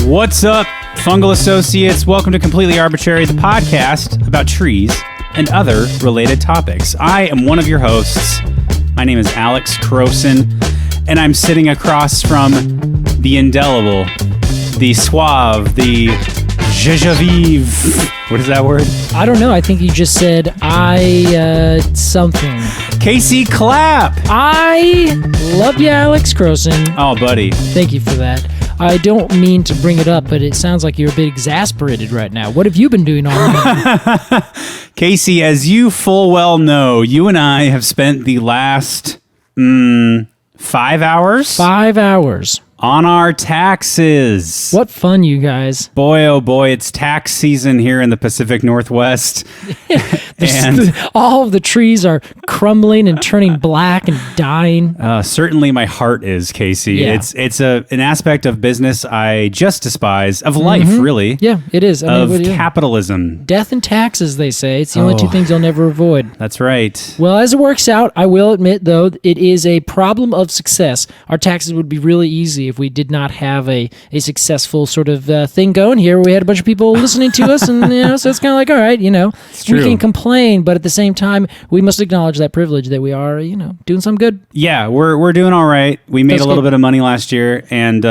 What's up, fungal associates? Welcome to Completely Arbortrary, the podcast about trees and other related topics. I am one of your hosts. My name is Alex Crowson, and I'm sitting across from the indelible, the suave, the je vive. What is that word? I don't know. I think you just said something. Casey Clapp. I love you, Alex Crowson. Oh, buddy. Thank you for that. I don't mean to bring it up, but it sounds like you're a bit exasperated right now. What have you been doing all night? Casey, as you full well know, you and I have spent the last 5 hours? 5 hours. On our taxes. What fun, you guys. Boy, oh boy, it's tax season here in the Pacific Northwest. And all of the trees are crumbling and turning black and dying. Certainly my heart is, Casey. Yeah. It's an aspect of business I just despise, of life, really. Yeah, it is. Of capitalism. Death and taxes, they say. It's the only two things you'll never avoid. That's right. Well, as it works out, I will admit, though, it is a problem of success. Our taxes would be really easy if we did not have a successful sort of thing going here where we had a bunch of people listening to us, and so it's kind of like, all right, we can complain, but at the same time, we must acknowledge that privilege that we are, doing some good. Yeah, we're doing all right. We made a little bit of money last year, and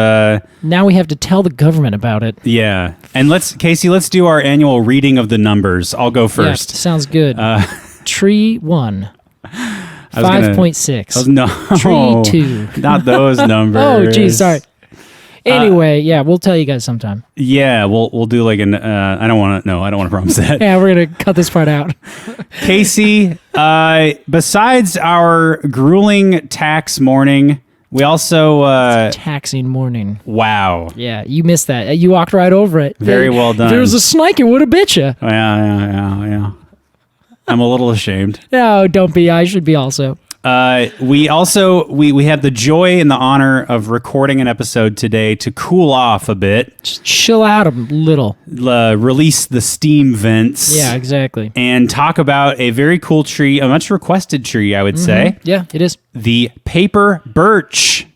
now we have to tell the government about it. Yeah, and Casey, let's do our annual reading of the numbers. I'll go first. Yeah, sounds good. Tree 1. 5.6. No. Tree 2. Not those numbers. Oh, geez, sorry. Anyway, we'll tell you guys sometime. Yeah, we'll do like an. I don't want to promise that. Yeah, we're gonna cut this part out. Casey, besides our grueling tax morning, we also taxing morning. Wow. Yeah, you missed that. You walked right over it. Very well done. If there was a snake, it would have bit you. Yeah. I'm a little ashamed. No, don't be. I should be also. We had the joy and the honor of recording an episode today to cool off a bit. Just chill out a little. Release the steam vents. Yeah, exactly. And talk about a very cool tree, a much requested tree, I would say. Yeah, it is. The paper birch.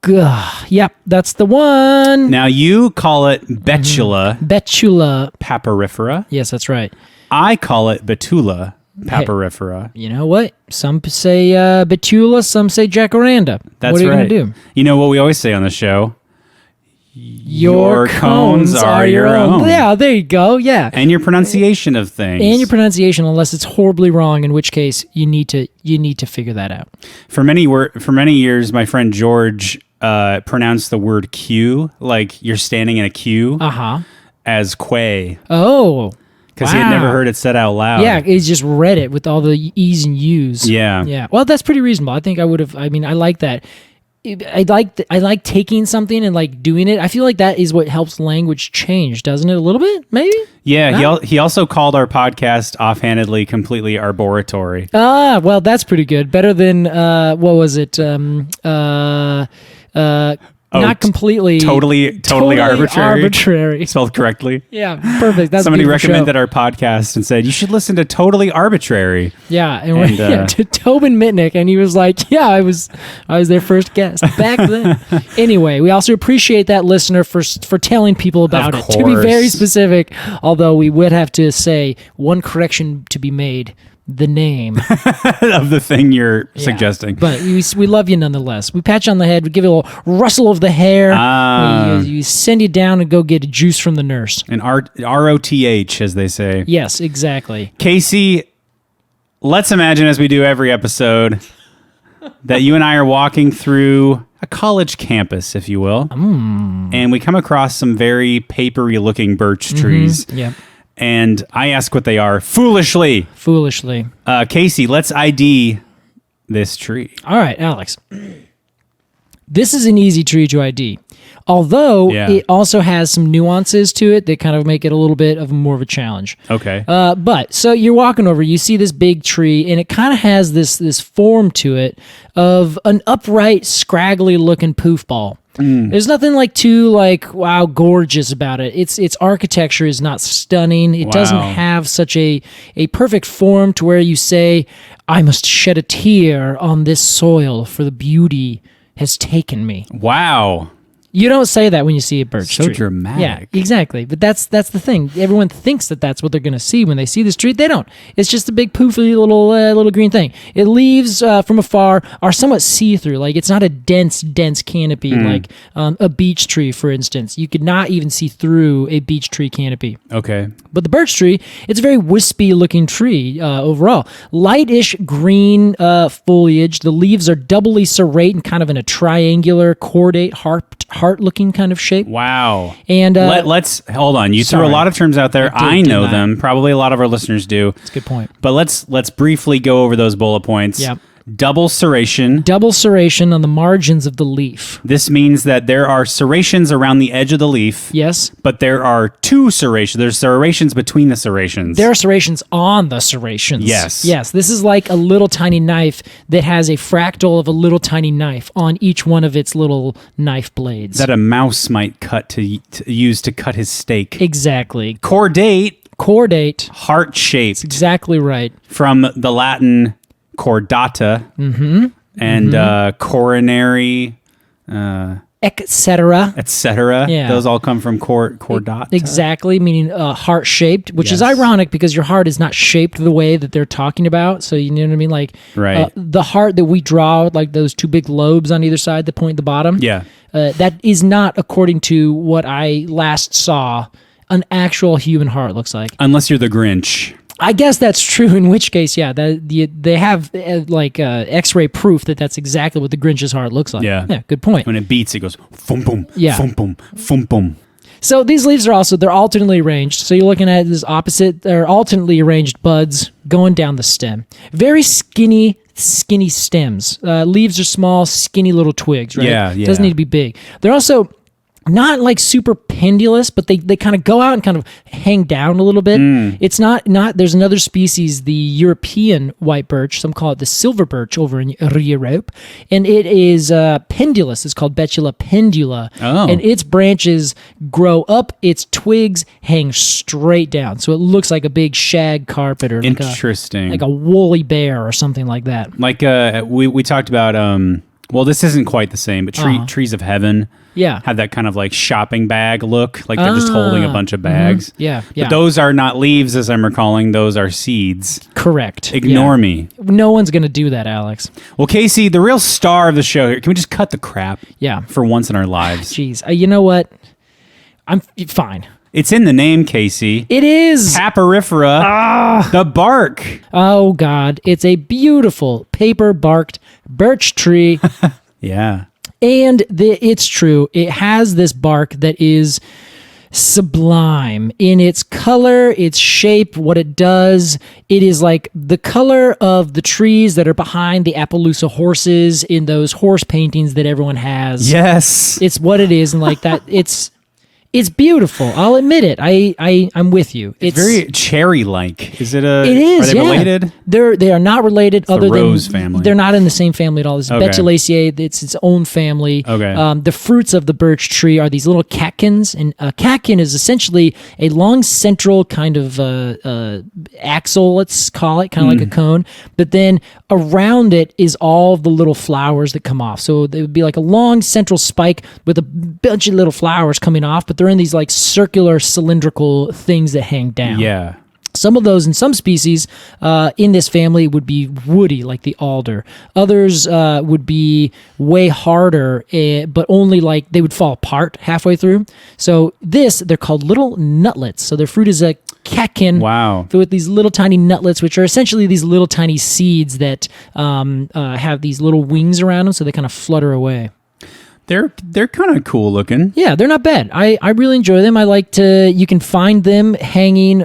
Yep, that's the one. Now, you call it Betula. Betula. Papyrifera. Yes, that's right. I call it Betula. Papyrifera. Hey, you know what? Some say Betula, some say Jacaranda. That's what are you right. going to do? You know what we always say on the show? Your cones are your own. Yeah, there you go. Yeah. And your pronunciation of things. And your pronunciation, unless it's horribly wrong, in which case you need to figure that out. For many years, my friend George pronounced the word queue, like you're standing in a queue, as quay. Oh. Because he had never heard it said out loud. Yeah, he just read it with all the E's and U's. Yeah. Yeah. Well, that's pretty reasonable. I think I would have, I like that. I like taking something and like doing it. I feel like that is what helps language change, doesn't it? A little bit, maybe? Yeah, he also called our podcast offhandedly completely arboratory. Ah, well, that's pretty good. Better than, what was it? Not completely. Totally arbitrary. Spelled correctly. Yeah, perfect. That's somebody recommended our podcast and said you should listen to Totally Arbitrary. Yeah, and to Tobin Mitnick, and he was like, "Yeah, I was their first guest back then." Anyway, we also appreciate that listener for telling people about it. To be very specific, although we would have to say one correction to be made. The name of the thing you're suggesting. But we love you nonetheless. We pat you on the head. We give you a little rustle of the hair. We send you down and go get a juice from the nurse. An ROTH, as they say. Yes, exactly. Casey, let's imagine, as we do every episode, that you and I are walking through a college campus, if you will. And we come across some very papery-looking birch trees. Yeah. And I ask what they are foolishly. Casey, let's ID this tree. All right, Alex. This is an easy tree to ID. Although it also has some nuances to it that kind of make it a little bit of more of a challenge. Okay. But so you're walking over, you see this big tree, and it kind of has this form to it of an upright, scraggly looking poof ball. There's nothing too wow, gorgeous about it. Its architecture is not stunning. It doesn't have such a perfect form to where you say, I must shed a tear on this soil for the beauty has taken me. Wow. You don't say that when you see a birch So tree. dramatic. Yeah, exactly. But that's the thing. Everyone thinks that that's what they're going to see when they see this tree. They don't. It's just a big poofy little green thing. It leaves from afar are somewhat see-through. Like it's not a dense canopy like a beech tree, for instance. You could not even see through a beech tree canopy. Okay. But the birch tree, it's a very wispy-looking tree overall. Lightish green foliage. The leaves are doubly serrate and kind of in a triangular, cordate, heart-looking kind of shape. Wow. And let's hold on. You threw a sorry. lot of terms out there. I did know not. them. Probably a lot of our listeners do. That's a good point. But let's briefly go over those bullet points. Yep. Double serration. Double serration on the margins of the leaf. This means that there are serrations around the edge of the leaf. Yes. But there are two serrations. There's serrations between the serrations. There are serrations on the serrations. Yes. Yes. This is like a little tiny knife that has a fractal of a little tiny knife on each one of its little knife blades. that a mouse might cut to use to cut his steak. Exactly. Cordate, Cordate. heart-shaped, Exactly right. from the Latin cordata, and coronary, Etc. etc. Yeah. Those all come from cordata. Exactly, meaning heart-shaped, which is Yes. ironic because your heart is not shaped the way that they're talking about. So you know what I mean? Like Right. the heart that we draw, like those two big lobes on either side that point at the bottom. Yeah. That is not, according to what I last saw, an actual human heart looks like. Unless you're the Grinch. I guess that's true. In which case, yeah, they have X-ray proof that that's exactly what the Grinch's heart looks like. Yeah. Good point. When it beats, it goes fum bum, Yeah. fum bum, fum bum. So these leaves are they're alternately arranged. So you're looking at this opposite or alternately arranged buds going down the stem. Very skinny stems. Leaves are small, skinny little twigs, right? Yeah, yeah. Doesn't need to be big. They're also not like super pendulous, but they kind of go out and kind of hang down a little bit. It's not there's another species, the European white birch, some call it the silver birch over in Europe, and it is pendulous. It's called Betula pendula. Oh. And its branches grow up, its twigs hang straight down. So it looks like a big shag carpet or Interesting. like a woolly bear or something like that. Like we talked about. Well, this isn't quite the same, but trees of heaven. Yeah. Have that kind of like shopping bag look, like they're just holding a bunch of bags. Yeah, But those are not leaves, as I'm recalling. Those are seeds. Correct. Ignore me. No one's going to do that, Alex. Well, Casey, the real star of the show here. Can we just cut the crap? Yeah. For once in our lives. Jeez. You know what? I'm fine. It's in the name, Casey. It is. Paparifera. The bark. Oh, God. It's a beautiful paper-barked birch tree. Yeah. And it's true. It has this bark that is sublime in its color, its shape, what it does. It is like the color of the trees that are behind the Appaloosa horses in those horse paintings that everyone has. Yes. It's what it is, and like that, it's beautiful. I'll admit it. I'm with you. It's very cherry-like. Is it a? It is. Are they yeah. related? They are not related. The other rose than family. They're not in the same family at all. It's Okay. Betulaceae. It's its own family. Okay. The fruits of the birch tree are these little catkins, and a catkin is essentially a long central kind of axle. Let's call it kind of like a cone. But then around it is all the little flowers that come off. So it would be like a long central spike with a bunch of little flowers coming off, but they're in these like circular cylindrical things that hang down. Yeah. Some of those in some species in this family would be woody, like the alder. Others would be way harder, but only like they would fall apart halfway through. So they're called little nutlets. So their fruit is a catkin. Wow. With these little tiny nutlets, which are essentially these little tiny seeds that have these little wings around them, so they kind of flutter away. They're kind of cool looking. Yeah, they're not bad. I really enjoy them. You can find them hanging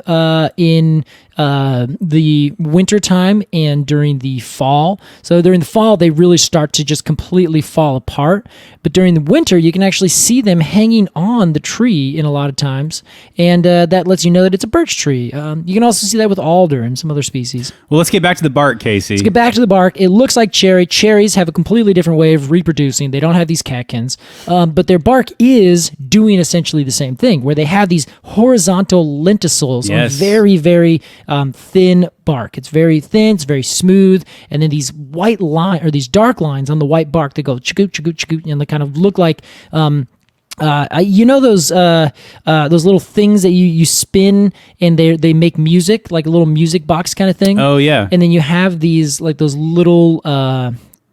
in the winter time and during the fall. So during the fall, they really start to just completely fall apart. But during the winter, you can actually see them hanging on the tree in a lot of times. And that lets you know that it's a birch tree. You can also see that with alder and some other species. Well, let's get back to the bark, Casey. Let's get back to the bark. It looks like cherry. Cherries have a completely different way of reproducing. They don't have these catkins. But their bark is doing essentially the same thing, where they have these horizontal lenticels on very, very thin bark. It's very thin, it's very smooth, and then these white line or these dark lines on the white bark that go chagoot, chagoot, chagoot, and they kind of look like You know those little things that you spin and they make music, like a little music box kind of thing. Oh yeah. And then you have these like those little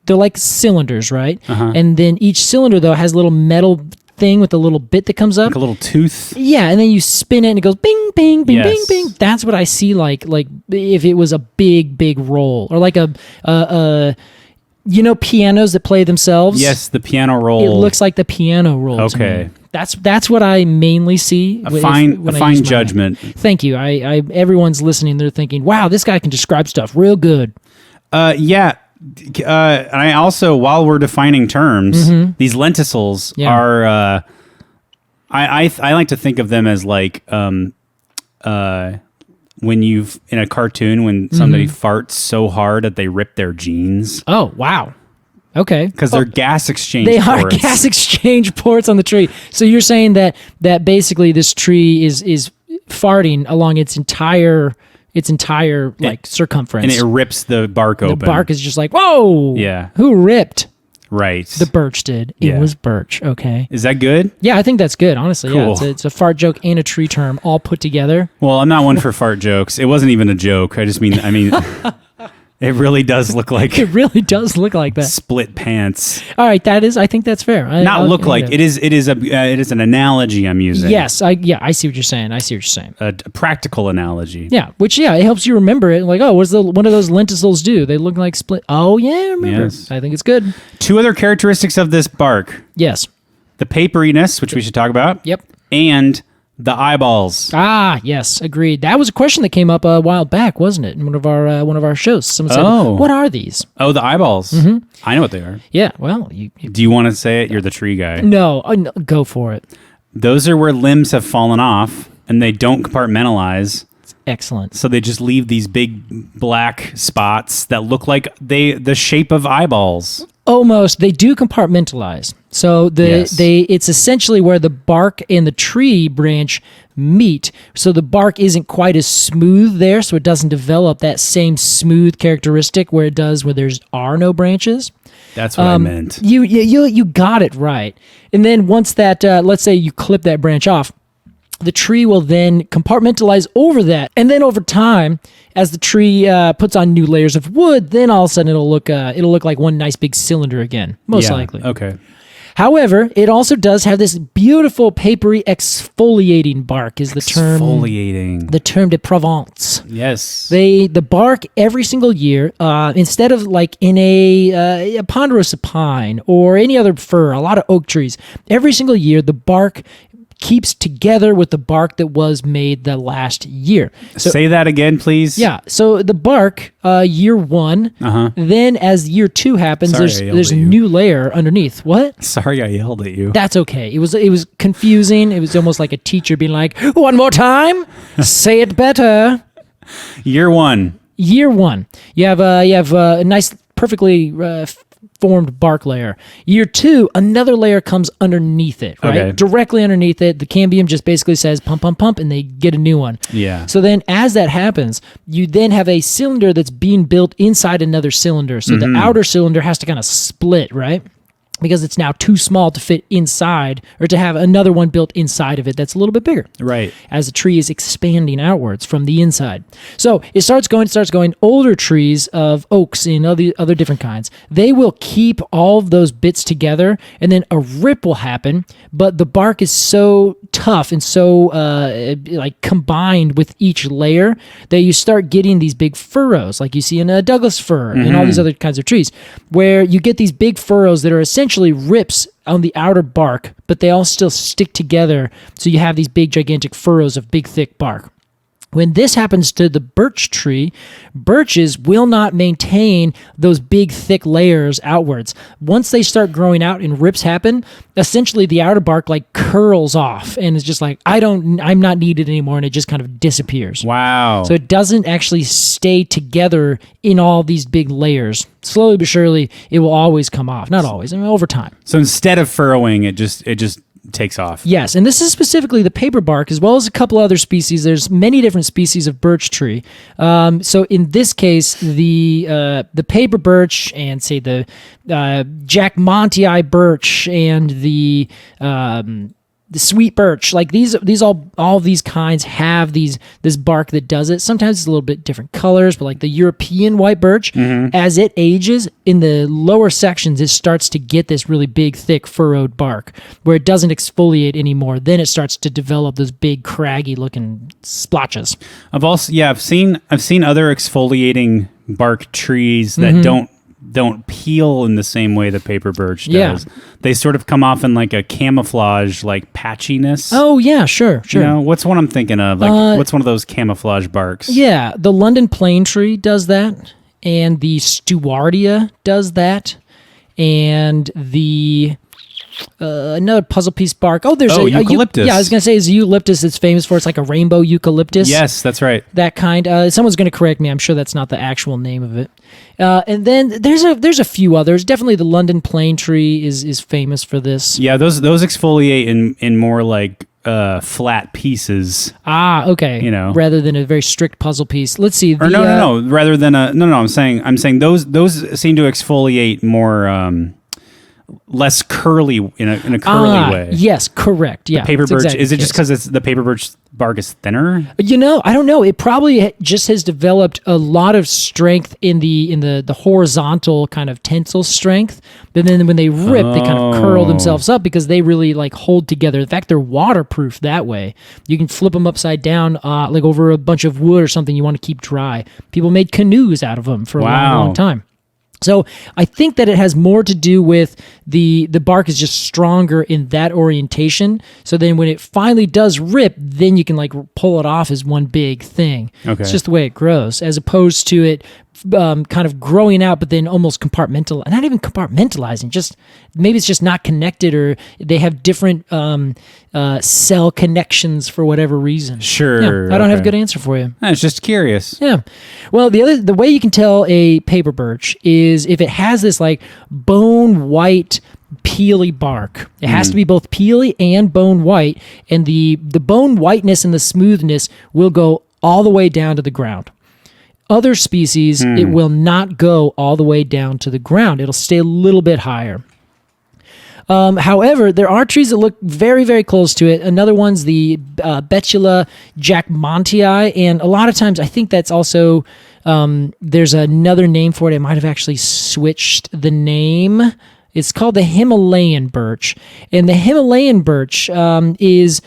they're like cylinders, right? And then each cylinder though has a little metal thing with a little bit that comes up, like a little tooth. Yeah, and then you spin it and it goes bing bing bing Yes. bing bing. That's what I see like if it was a big roll, or like a you know, pianos that play themselves. Yes, the piano roll. It looks like the piano roll. to Okay. me. That's what I mainly see. A fine judgment. Thank you. I everyone's listening. They're thinking, "Wow, this guy can describe stuff real good." Yeah. And I also, while we're defining terms, these lenticels are. I like to think of them as like when you've in a cartoon when somebody farts so hard that they rip their jeans. Oh wow. Okay. Because they're gas exchange They ports. are gas exchange ports on the tree. So you're saying that basically this tree is farting along its entire like circumference. And it rips the bark open. The bark is just like, whoa. Yeah. Who ripped? Right. The Birch did. It was Birch. Okay. Is that good? Yeah, I think that's good, honestly. Cool. Yeah, it's a fart joke and a tree term all put together. Well, I'm not one for fart jokes. It wasn't even a joke. I mean, it really does look like It really does look like that. split pants. All right, I think that's fair. It is an analogy I'm using. Yes, I see what you're saying. A practical analogy. Yeah, which it helps you remember it. Like, oh, what do those lenticels do? They look like split. Oh yeah, I remember. Yes. I think it's good. Two other characteristics of this bark: Yes. the paperiness, which we should talk about. Yep. And the eyeballs. Ah, yes, agreed. That was a question that came up a while back, wasn't it? In one of our shows. Someone said, "What are these?" Oh, the eyeballs. I know what they are. Yeah. Well, Do you want to say it? You're the tree guy. no, go for it. Those are where limbs have fallen off and they don't compartmentalize. Excellent. So they just leave these big black spots that look like the shape of eyeballs. Almost. They do compartmentalize. So it's essentially where the bark and the tree branch meet. So the bark isn't quite as smooth there, so it doesn't develop that same smooth characteristic where it does where there's no branches. That's what I meant. You got it right. And then once that, let's say you clip that branch off, the tree will then compartmentalize over that. And then over time, as the tree puts on new layers of wood, then all of a sudden it'll look like one nice big cylinder again, most likely. Okay. However, it also does have this beautiful papery exfoliating bark is the term. Exfoliating. The term de Provence. Yes. The bark every single year, instead of like in a ponderosa pine or any other fir, a lot of oak trees, every single year the bark keeps together with the bark that was made the last year. So, say that again, please. Yeah. So the bark, year one, then as year two happens, there's a new layer underneath. What? Sorry, I yelled at you. That's okay. It was confusing. It was almost like a teacher being like, "One more time, say it better." Year one. Year one, you have a nice, perfectly formed bark layer. Year two, another layer comes underneath it, right? Okay. Directly underneath it. The cambium just basically says pump, pump, pump, and they get a new one. Yeah. So then as that happens, you then have a cylinder that's being built inside another cylinder. So the outer cylinder has to kind of split, right? Because it's now too small to fit inside, or to have another one built inside of it that's a little bit bigger. Right. As the tree is expanding outwards from the inside. So it starts going. Older trees of oaks and other different kinds, they will keep all of those bits together, and then a rip will happen, but the bark is so tough and so like combined with each layer that you start getting these big furrows, like you see in a Douglas fir and all these other kinds of trees, where you get these big furrows that are essentially rips on the outer bark, but they all still stick together, so you have these big gigantic furrows of big thick bark. When this happens to the birch tree, birches will not maintain those big, thick layers outwards. Once they start growing out and rips happen, essentially the outer bark like curls off and is just like, I'm not needed anymore, and it just kind of disappears. Wow. So it doesn't actually stay together in all these big layers. Slowly but surely, it will always come off. Not always, over time. So instead of furrowing, it just takes off. Yes, and this is specifically the paper bark, as well as a couple other species. There's many different species of birch tree. So in this case, the paper birch and say the Jack Montii birch and the sweet birch, like these all these kinds have this bark that does it. Sometimes it's a little bit different colors, but like the European white birch, as it ages in the lower sections, it starts to get this really big, thick, furrowed bark where it doesn't exfoliate anymore. Then it starts to develop those big, craggy looking splotches. I've seen other exfoliating bark trees that don't peel in the same way the paper birch does. They sort of come off in like a camouflage, like patchiness. Oh yeah, sure. You know, what's one I'm thinking of? Like, what's one of those camouflage barks? Yeah, the London plane tree does that, and the Stewardia does that, and the another puzzle piece bark. Oh, there's eucalyptus. I was gonna say is eucalyptus. It's famous for it's like a rainbow eucalyptus. Yes, that's right. That kind. Someone's gonna correct me. I'm sure that's not the actual name of it. And then there's a few others. Definitely the London plane tree is famous for this. Yeah, those exfoliate in more like flat pieces. Ah, okay. You know, rather than a very strict puzzle piece. Let's see. No. Rather than I'm saying those seem to exfoliate more. Less curly in a curly way. Yes, correct. Yeah, the paper birch. Exactly is it just because the paper birch bark is thinner? You know, I don't know. It probably just has developed a lot of strength in the horizontal kind of tensile strength. But then when they rip, they kind of curl themselves up because they really like hold together. In fact, they're waterproof that way. You can flip them upside down, like over a bunch of wood or something you want to keep dry. People made canoes out of them for a long time. So I think that it has more to do with the bark is just stronger in that orientation. So then when it finally does rip, then you can like pull it off as one big thing. Okay. It's just the way it grows, as opposed to it kind of growing out, but then almost not even compartmentalizing. Just maybe it's just not connected, or they have different cell connections for whatever reason. Sure. Yeah, I don't have a good answer for you. I was just curious. Yeah. Well, the way you can tell a paper birch is if it has this like bone white peely bark. It has to be both peely and bone white, and the bone whiteness and the smoothness will go all the way down to the ground. Other species, it will not go all the way down to the ground. It'll stay a little bit higher. However, there are trees that look very, very close to it. Another one's the Betula jackmontii, and a lot of times I think that's also, there's another name for it. I might have actually switched the name. It's called the Himalayan birch, and the Himalayan birch is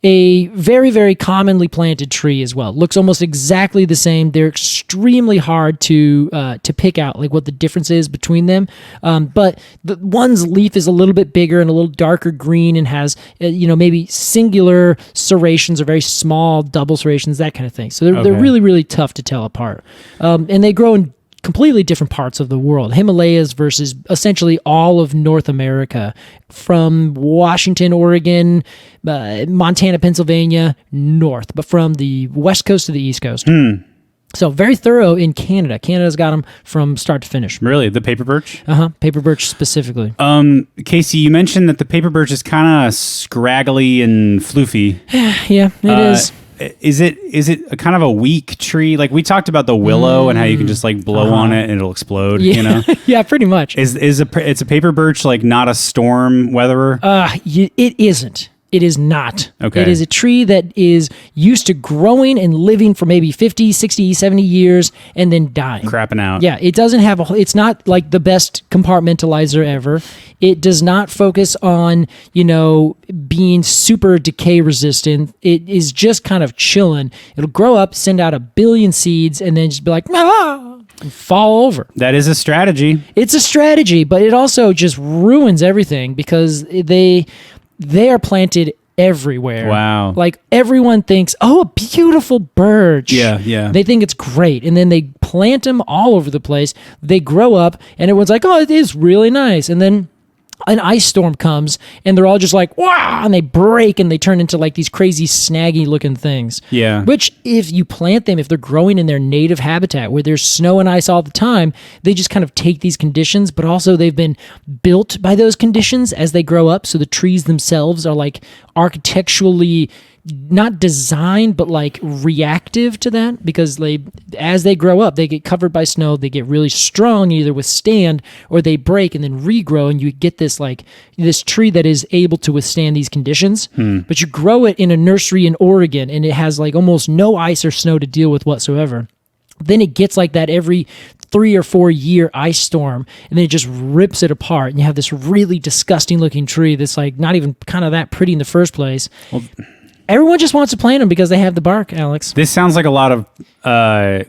a very, very commonly planted tree as well. Looks almost exactly the same. They're extremely hard to pick out, like what the difference is between them. But the one's leaf is a little bit bigger and a little darker green, and has maybe singular serrations or very small double serrations, that kind of thing. So they're really, really tough to tell apart. And they grow in completely different parts of the world. Himalayas versus essentially all of North America, from Washington, Oregon, Montana, Pennsylvania, north, but from the west coast to the east coast. So very thorough in Canada. Canada's got them from start to finish. Really? The paper birch? Paper birch specifically. Casey, you mentioned that the paper birch is kind of scraggly and floofy. Yeah, it is. Is it a kind of a weak tree? Like we talked about the willow and how you can just like blow on it and it'll explode. Yeah. You know? Yeah, pretty much. It's a paper birch like not a storm weatherer? It isn't. It is not. Okay. It is a tree that is used to growing and living for maybe 50, 60, 70 years and then dying. Crapping out. Yeah, it doesn't have it's not like the best compartmentalizer ever. It does not focus on, being super decay resistant. It is just kind of chilling. It'll grow up, send out 1 billion seeds, and then just be like, and fall over. That is a strategy. It's a strategy, but it also just ruins everything because they are planted everywhere. Wow. Like everyone thinks, oh, a beautiful birch. Yeah. They think it's great. And then they plant them all over the place. They grow up and everyone's like, oh, it is really nice. And then an ice storm comes and they're all just like, wow, and they break and they turn into like these crazy snaggy looking things. Yeah. Which if you plant them, if they're growing in their native habitat where there's snow and ice all the time, they just kind of take these conditions, but also they've been built by those conditions as they grow up. So the trees themselves are like architecturally not designed, but like reactive to that, because as they grow up, they get covered by snow, they get really strong, either withstand or they break and then regrow, and you get this tree that is able to withstand these conditions. But you grow it in a nursery in Oregon, and it has like almost no ice or snow to deal with whatsoever. Then it gets like that every 3 or 4 year ice storm, and then it just rips it apart, and you have this really disgusting looking tree that's like not even kind of that pretty in the first place. Well, everyone just wants to plant them because they have the bark, Alex. This sounds like a lot of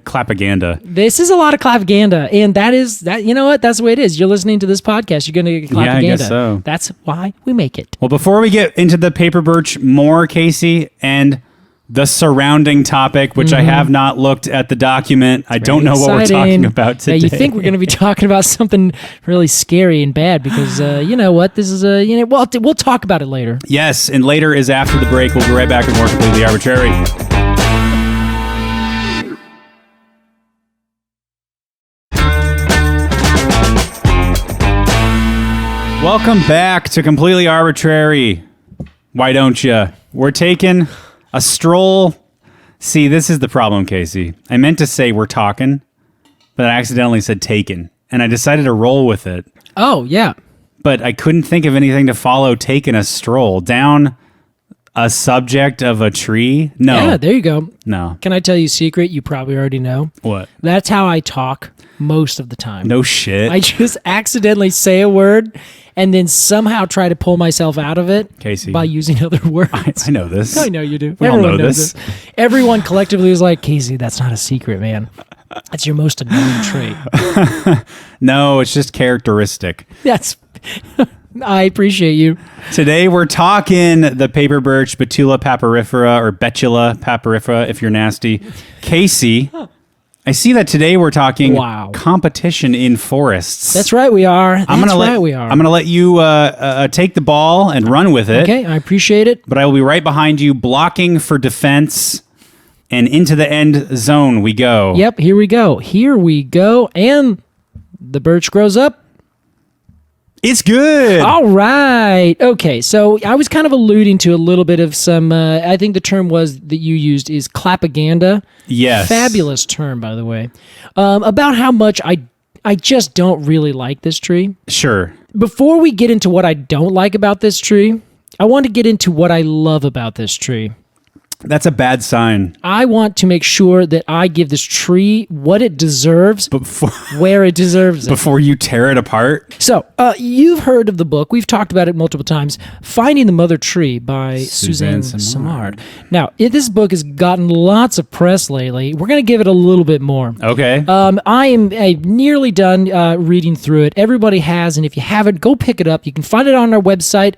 clapaganda. This is a lot of clapaganda, and that. You know what? That's the way it is. You're listening to this podcast. You're going to get clapaganda. Yeah, I guess so. That's why we make it. Well, before we get into the paper birch more, Casey, and the surrounding topic, which I have not looked at the document. I don't know what we're talking about today. Yeah, you think we're going to be talking about something really scary and bad because, you know what, this is we'll talk about it later. Yes, and later is after the break. We'll be right back with more Completely Arbortrary. Welcome back to Completely Arbortrary. Why don't you? We're taking a stroll. See, this is the problem, Casey. I meant to say we're talking, but I accidentally said taken, and I decided to roll with it. Oh, yeah. But I couldn't think of anything to follow taking a stroll down a subject of a tree. No. Yeah, there you go. No. Can I tell you a secret you probably already know? What? That's how I talk most of the time. No shit. I just accidentally say a word and then somehow try to pull myself out of it, Casey, by using other words. I know this. I know you do. We Everyone all know knows this. Everyone collectively is like, Casey, that's not a secret, man. That's your most annoying trait. No, it's just characteristic. I appreciate you. Today we're talking the paper birch, Betula papyrifera, or Betula papyrifera if you're nasty. Casey, I see that today we're talking competition in forests. That's right, we are. I'm going to let you take the ball and run with it. Okay, I appreciate it. But I will be right behind you, blocking for defense, and into the end zone we go. Yep, here we go. And the birch grows up. It's good. All right. Okay, so I was kind of alluding to a little bit of some, I think the term that you used is clapaganda. Yes. Fabulous term, by the way. About how much I just don't really like this tree. Sure. Before we get into what I don't like about this tree, I want to get into what I love about this tree. That's a bad sign. I want to make sure that I give this tree what it deserves, where it deserves it. Before you tear it apart? So, you've heard of the book. We've talked about it multiple times. Finding the Mother Tree by Suzanne Simard. Now, this book has gotten lots of press lately. We're going to give it a little bit more. Okay. I am nearly done reading through it. Everybody has, and if you haven't, go pick it up. You can find it on our website.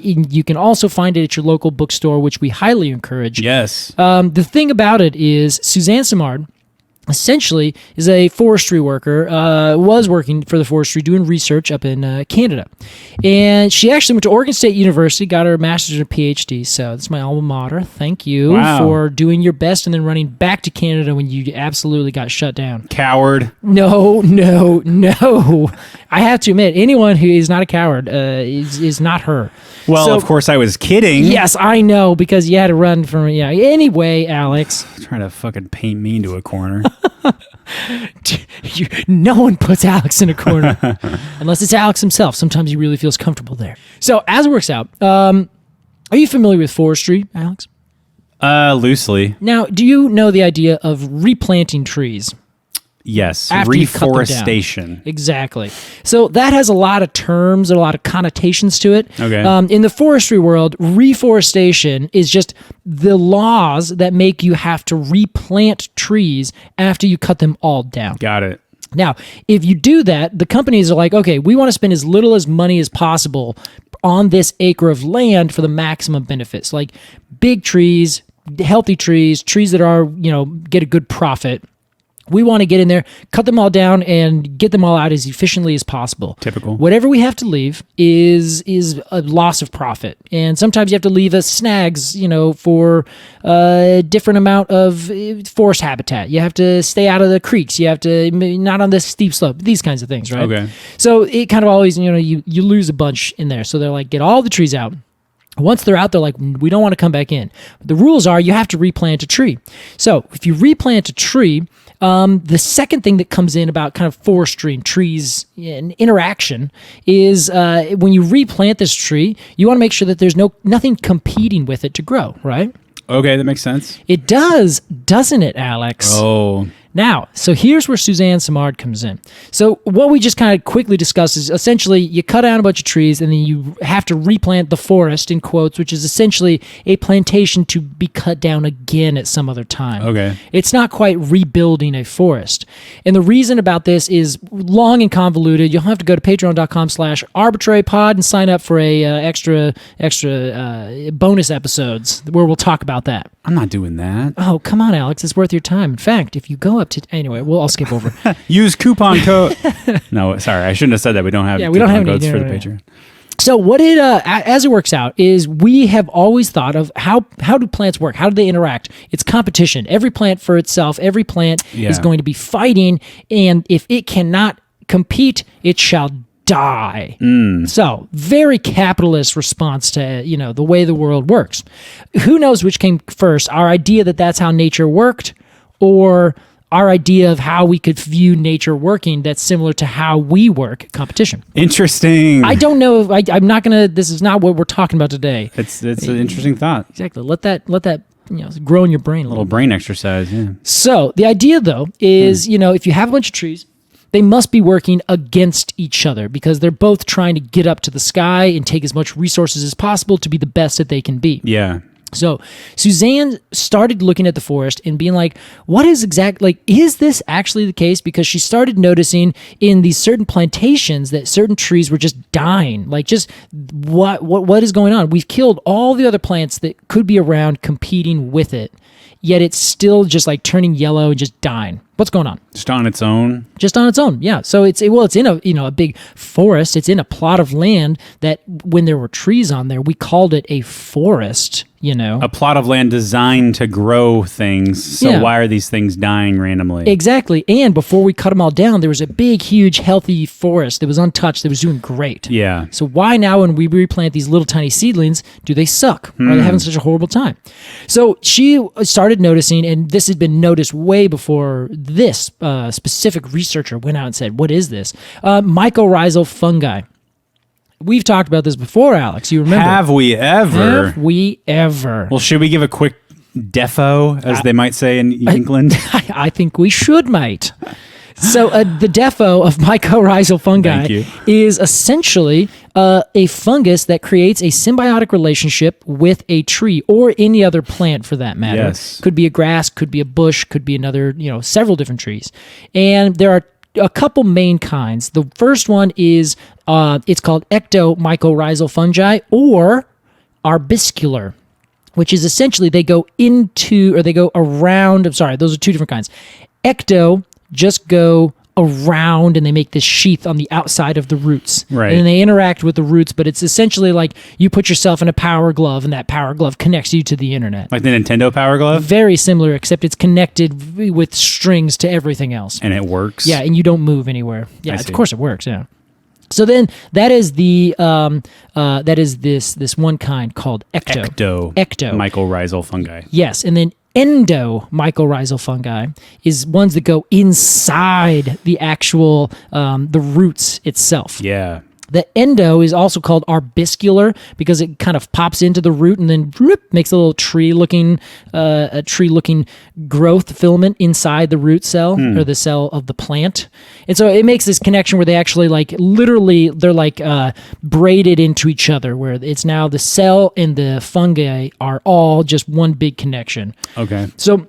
You can also find it at your local bookstore, which we highly encourage. Yes. The thing about it is Suzanne Simard essentially is a forestry worker, was working for the forestry doing research up in Canada. And she actually went to Oregon State University, got her master's and PhD. So that's my alma mater. Thank you for doing your best and then running back to Canada when you absolutely got shut down. Coward. No. I have to admit, anyone who is not a coward is not her. Well, of course, I was kidding. Yes, I know, because you had to run from, Anyway, Alex. Trying to fucking paint me into a corner. No one puts Alex in a corner. Unless it's Alex himself. Sometimes he really feels comfortable there. So, as it works out, are you familiar with forestry, Alex? Loosely. Now, do you know the idea of replanting trees? Yes, reforestation. Exactly. So that has a lot of terms and a lot of connotations to it. Okay. In the forestry world, reforestation is just the laws that make you have to replant trees after you cut them all down. Got it. Now, if you do that, the companies are like, okay, we want to spend as little as money as possible on this acre of land for the maximum benefits, like big trees, healthy trees, trees that are, get a good profit. We want to get in there, cut them all down, and get them all out as efficiently as possible. Typical. Whatever we have to leave is a loss of profit. And sometimes you have to leave us snags, for a different amount of forest habitat. You have to stay out of the creeks. You have to not on this steep slope. These kinds of things, right? Okay. So it kind of always, you lose a bunch in there. So they're like, get all the trees out. Once they're out, they're like, we don't want to come back in. The rules are you have to replant a tree. So if you replant a tree, the second thing that comes in about kind of forestry and trees and interaction is when you replant this tree, you want to make sure that there's nothing competing with it to grow, right? Okay, that makes sense. It does, doesn't it, Alex? Oh. Now, so here's where Suzanne Simard comes in. So what we just kind of quickly discussed is essentially you cut down a bunch of trees and then you have to replant the forest, in quotes, which is essentially a plantation to be cut down again at some other time. Okay. It's not quite rebuilding a forest. And the reason about this is long and convoluted. You'll have to go to patreon.com/arbortrarypod and sign up for a extra bonus episodes where we'll talk about that. I'm not doing that. Oh, come on, Alex. It's worth your time. In fact, if you go up to... Anyway, I'll skip over. Use coupon code. No, sorry. I shouldn't have said that. We don't have codes for the Patreon. So what it, as it works out, is we have always thought of how do plants work? How do they interact? It's competition. Every plant for itself. Every plant is going to be fighting. And if it cannot compete, it shall die. So very capitalist response to the way the world works. Who knows which came first, our idea that that's how nature worked, or our idea of how we could view nature working that's similar to how we work, competition. Interesting. I don't know. I'm not gonna. This is not what we're talking about today. It's an interesting thought. Exactly. Let that grow in your brain a little brain exercise. Yeah. So the idea though is if you have a bunch of trees, they must be working against each other because they're both trying to get up to the sky and take as much resources as possible to be the best that they can be. Yeah. So Suzanne started looking at the forest and being like, is this actually the case? Because she started noticing in these certain plantations that certain trees were just dying. Like, just what is going on? We've killed all the other plants that could be around competing with it, yet it's still just like turning yellow and just dying. What's going on? Just on its own? Just on its own, yeah. So it's in a big forest. It's in a plot of land that when there were trees on there, we called it a forest, A plot of land designed to grow things. So why are these things dying randomly? Exactly. And before we cut them all down, there was a big, huge, healthy forest that was untouched, that was doing great. Yeah. So why now when we replant these little tiny seedlings, do they suck? Are they having such a horrible time? So she started noticing, and this had been noticed way before this specific researcher went out and said, what is this? Mycorrhizal fungi. We've talked about this before, Alex. You remember? Have we ever? Have we ever? Well, should we give a quick defo, as they might say in England? I think we should, mate. So the defo of mycorrhizal fungi is essentially a fungus that creates a symbiotic relationship with a tree or any other plant for that matter. Yes. Could be a grass, could be a bush, could be another, several different trees. And there are a couple main kinds. The first one is it's called ectomycorrhizal fungi or arbuscular, which is essentially they go around. I'm sorry, those are two different kinds. Ecto just go around and they make this sheath on the outside of the roots. Right. And then they interact with the roots, but it's essentially like you put yourself in a power glove and that power glove connects you to the internet. Like the Nintendo Power Glove? Very similar, except it's connected with strings to everything else. And it works? Yeah, and you don't move anywhere. Yeah, of course it works, yeah. So then that is this one kind called ecto. Mycorrhizal fungi. Yes, and then endomycorrhizal fungi is ones that go inside the actual the roots itself. Yeah. The endo is also called arbuscular because it kind of pops into the root and then makes a little tree-looking growth filament inside the root cell or the cell of the plant. And so it makes this connection where they actually they're braided into each other, where it's now the cell and the fungi are all just one big connection. Okay. So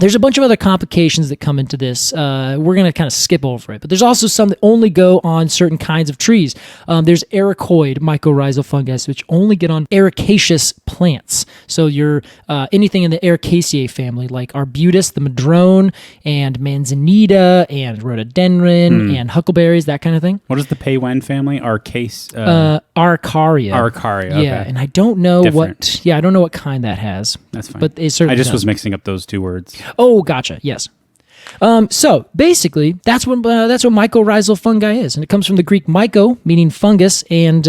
There's a bunch of other complications that come into this. We're going to kind of skip over it. But there's also some that only go on certain kinds of trees. There's ericoid mycorrhizal fungus, which only get on ericaceous plants. So you're anything in the Ericaceae family, like arbutus, the madrone, and manzanita, and rhododendron, and huckleberries, that kind of thing. What is the Peiwen family? Arcaria. Arcaria. Okay. Yeah, and I don't know Different. I don't know what kind that has. That's fine. But it certainly I just does. was mixing up those two words. Oh, gotcha. Yes. So basically, that's what mycorrhizal fungi is, and it comes from the Greek myco, meaning fungus, and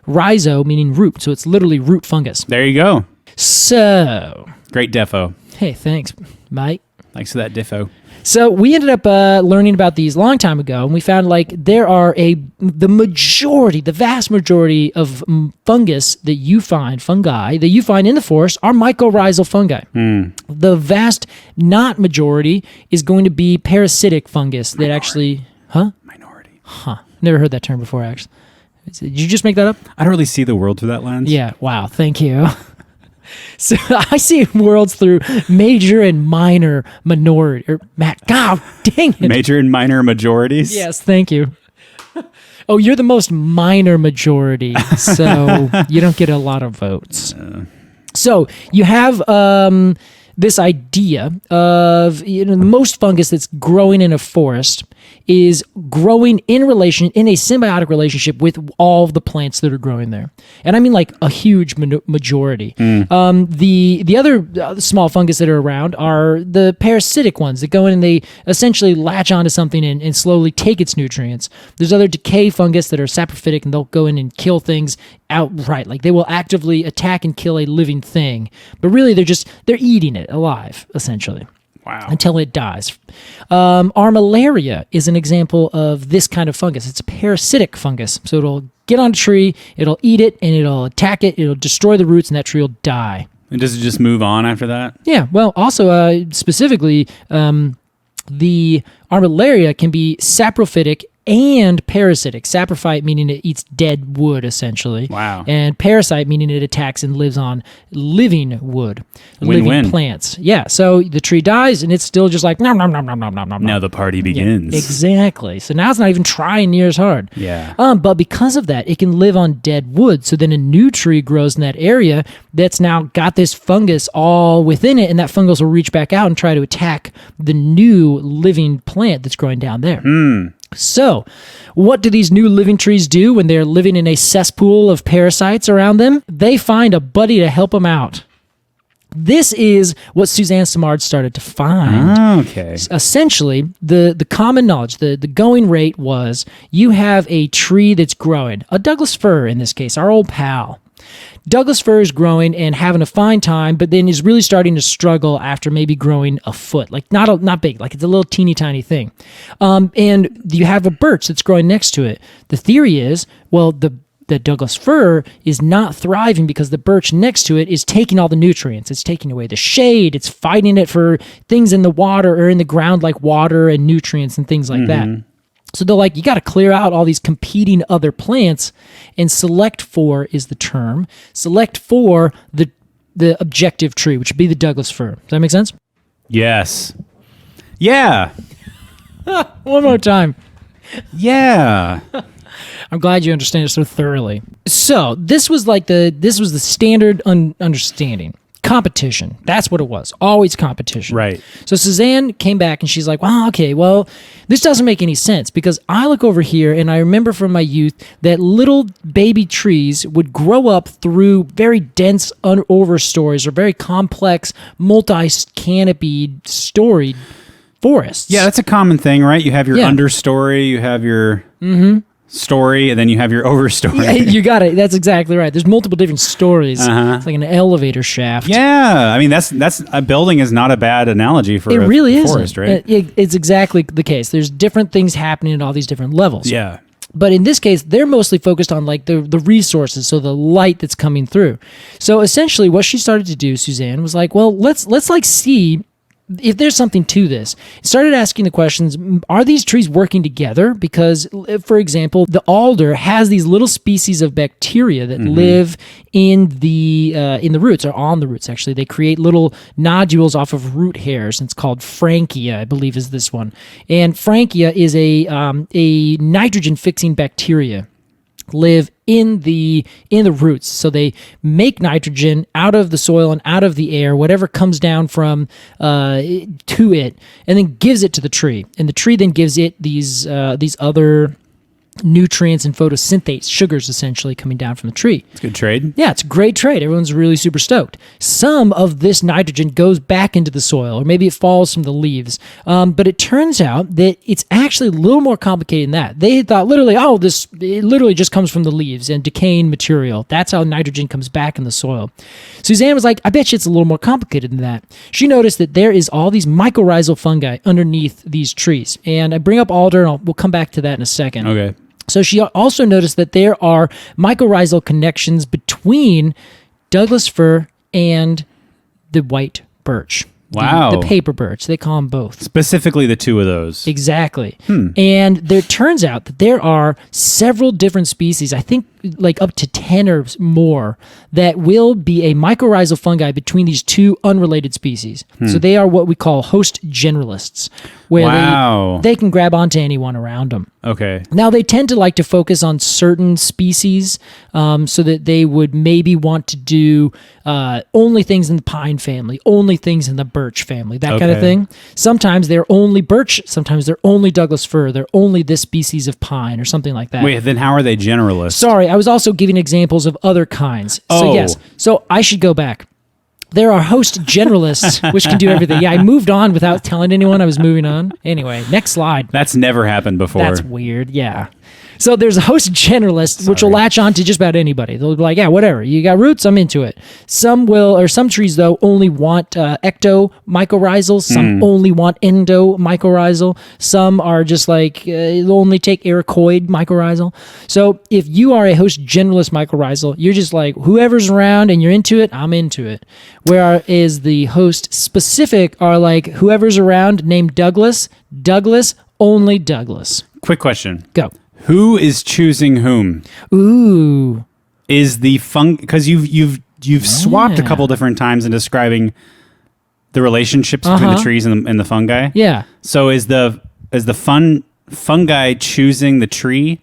rhizo, meaning root. So it's literally root fungus. There you go. So, Great defo. hey, thanks, mate. Thanks for that defo. So we ended up learning about these a long time ago, and we found like there are the vast majority of fungi that you find in the forest are mycorrhizal fungi. The vast not majority is going to be parasitic fungus that actually, Minority. Never heard that term before, actually. Did you just make that up? I don't really see the world through that lens. Yeah, wow, thank you. So I see worlds through major and minor minority. God dang it. Major and minor majorities. Yes, thank you. Oh, you're the most minor majority, so you don't get a lot of votes. So you have this idea of most fungus that's growing in a forest is growing in a symbiotic relationship with all of the plants that are growing there. And I mean like a huge majority. The other small fungus that are around are the parasitic ones that go in and they essentially latch onto something and slowly take its nutrients. There's other decay fungus that are saprophytic and they'll go in and kill things outright. Like they will actively attack and kill a living thing. But really they're eating it alive, essentially. Wow. Until it dies. Armillaria is an example of this kind of fungus. It's a parasitic fungus. So it'll get on a tree, it'll eat it, and it'll attack it, it'll destroy the roots, and that tree will die. And does it just move on after that? Yeah, well, also, specifically, the armillaria can be saprophytic and parasitic. Saprophyte meaning it eats dead wood, essentially. Wow. And parasite meaning it attacks and lives on living wood, living plants. Yeah, so the tree dies and it's still just like, nom, nom, nom, nom, nom, nom, nom. Now the party begins. Yeah, exactly. So now it's not even trying near as hard. Yeah. But because of that, it can live on dead wood. So then a new tree grows in that area that's now got this fungus all within it, and that fungus will reach back out and try to attack the new living plant that's growing down there. So, what do these new living trees do when they're living in a cesspool of parasites around them? They find a buddy to help them out. This is what Suzanne Simard started to find. Okay. Essentially, the common knowledge, the going rate was you have a tree that's growing, a Douglas fir in this case, our old pal. Douglas fir is growing and having a fine time, but then is really starting to struggle after maybe growing a foot, like not big, like it's a little teeny tiny thing. And you have a birch that's growing next to it. The theory is, well, the Douglas fir is not thriving because the birch next to it is taking all the nutrients. It's taking away the shade. It's fighting it for things in the water or in the ground like water and nutrients and things like that. So they're like, you got to clear out all these competing other plants and select for is the term. Select for the objective tree, which would be the Douglas fir. Does that make sense? Yes. Yeah. One more time. Yeah. I'm glad you understand it so thoroughly. So this was the standard understanding. Competition. That's what it was. Always competition. Right. So Suzanne came back and she's like, this doesn't make any sense because I look over here and I remember from my youth that little baby trees would grow up through very dense overstories or very complex multi-canopied storied forests. Yeah, that's a common thing, right? You have your understory, you have your story, and then you have your overstory. Yeah, you got it. That's exactly right. There's multiple different stories. It's like an elevator shaft. Yeah, I mean that's a building is not a bad analogy for a forest, right? It's exactly the case. There's different things happening at all these different levels. Yeah. But in this case, they're mostly focused on like the resources, so the light that's coming through. So essentially what she started to do, Suzanne, was like, well, let's like see if there's something to this, it started asking the questions, are these trees working together? Because, for example, the alder has these little species of bacteria that live in the roots, or on the roots, actually. They create little nodules off of root hairs, and it's called Frankia, I believe is this one. And Frankia is a nitrogen-fixing bacteria. Live in the roots, so they make nitrogen out of the soil and out of the air, whatever comes down from to it, and then gives it to the tree, and the tree then gives it these other nutrients and photosynthase, sugars essentially coming down from the tree. It's a good trade. Yeah, it's a great trade. Everyone's really super stoked. Some of this nitrogen goes back into the soil, or maybe it falls from the leaves. But it turns out that it's actually a little more complicated than that. They thought literally, it literally just comes from the leaves and decaying material. That's how nitrogen comes back in the soil. Suzanne was like, I bet you it's a little more complicated than that. She noticed that there is all these mycorrhizal fungi underneath these trees. And I bring up alder, and we'll come back to that in a second. Okay. So she also noticed that there are mycorrhizal connections between Douglas fir and the white birch. Wow. The paper birch. They call them both. Specifically the two of those. Exactly. And there turns out that there are several different species, I think like up to 10 or more, that will be a mycorrhizal fungi between these two unrelated species. So they are what we call host generalists, where they can grab onto anyone around them. Okay. Now, they tend to like to focus on certain species so that they would maybe want to do only things in the pine family, only things in the birch family, that kind of thing. Sometimes they're only birch, sometimes they're only Douglas fir, they're only this species of pine or something like that. Wait, then how are they generalists? Sorry, I was also giving examples of other kinds. Oh. So yes, so I should go back. There are host generalists, which can do everything. Yeah, I moved on without telling anyone I was moving on. Anyway, next slide. That's never happened before. That's weird, yeah. So there's a host generalist, which will latch on to just about anybody. They'll be like, yeah, whatever. You got roots, I'm into it. Some trees, though, only want ectomycorrhizal. Some only want endomycorrhizal. Some are just like, they'll only take ericoid mycorrhizal. So if you are a host generalist mycorrhizal, you're just like, whoever's around and you're into it, I'm into it. Whereas the host specific are like, whoever's around named Douglas, only Douglas. Quick question. Go. Who is choosing whom? Ooh. Is the because you've swapped a couple different times in describing the relationships between the trees and the fungi. Yeah. So is the fungi choosing the tree,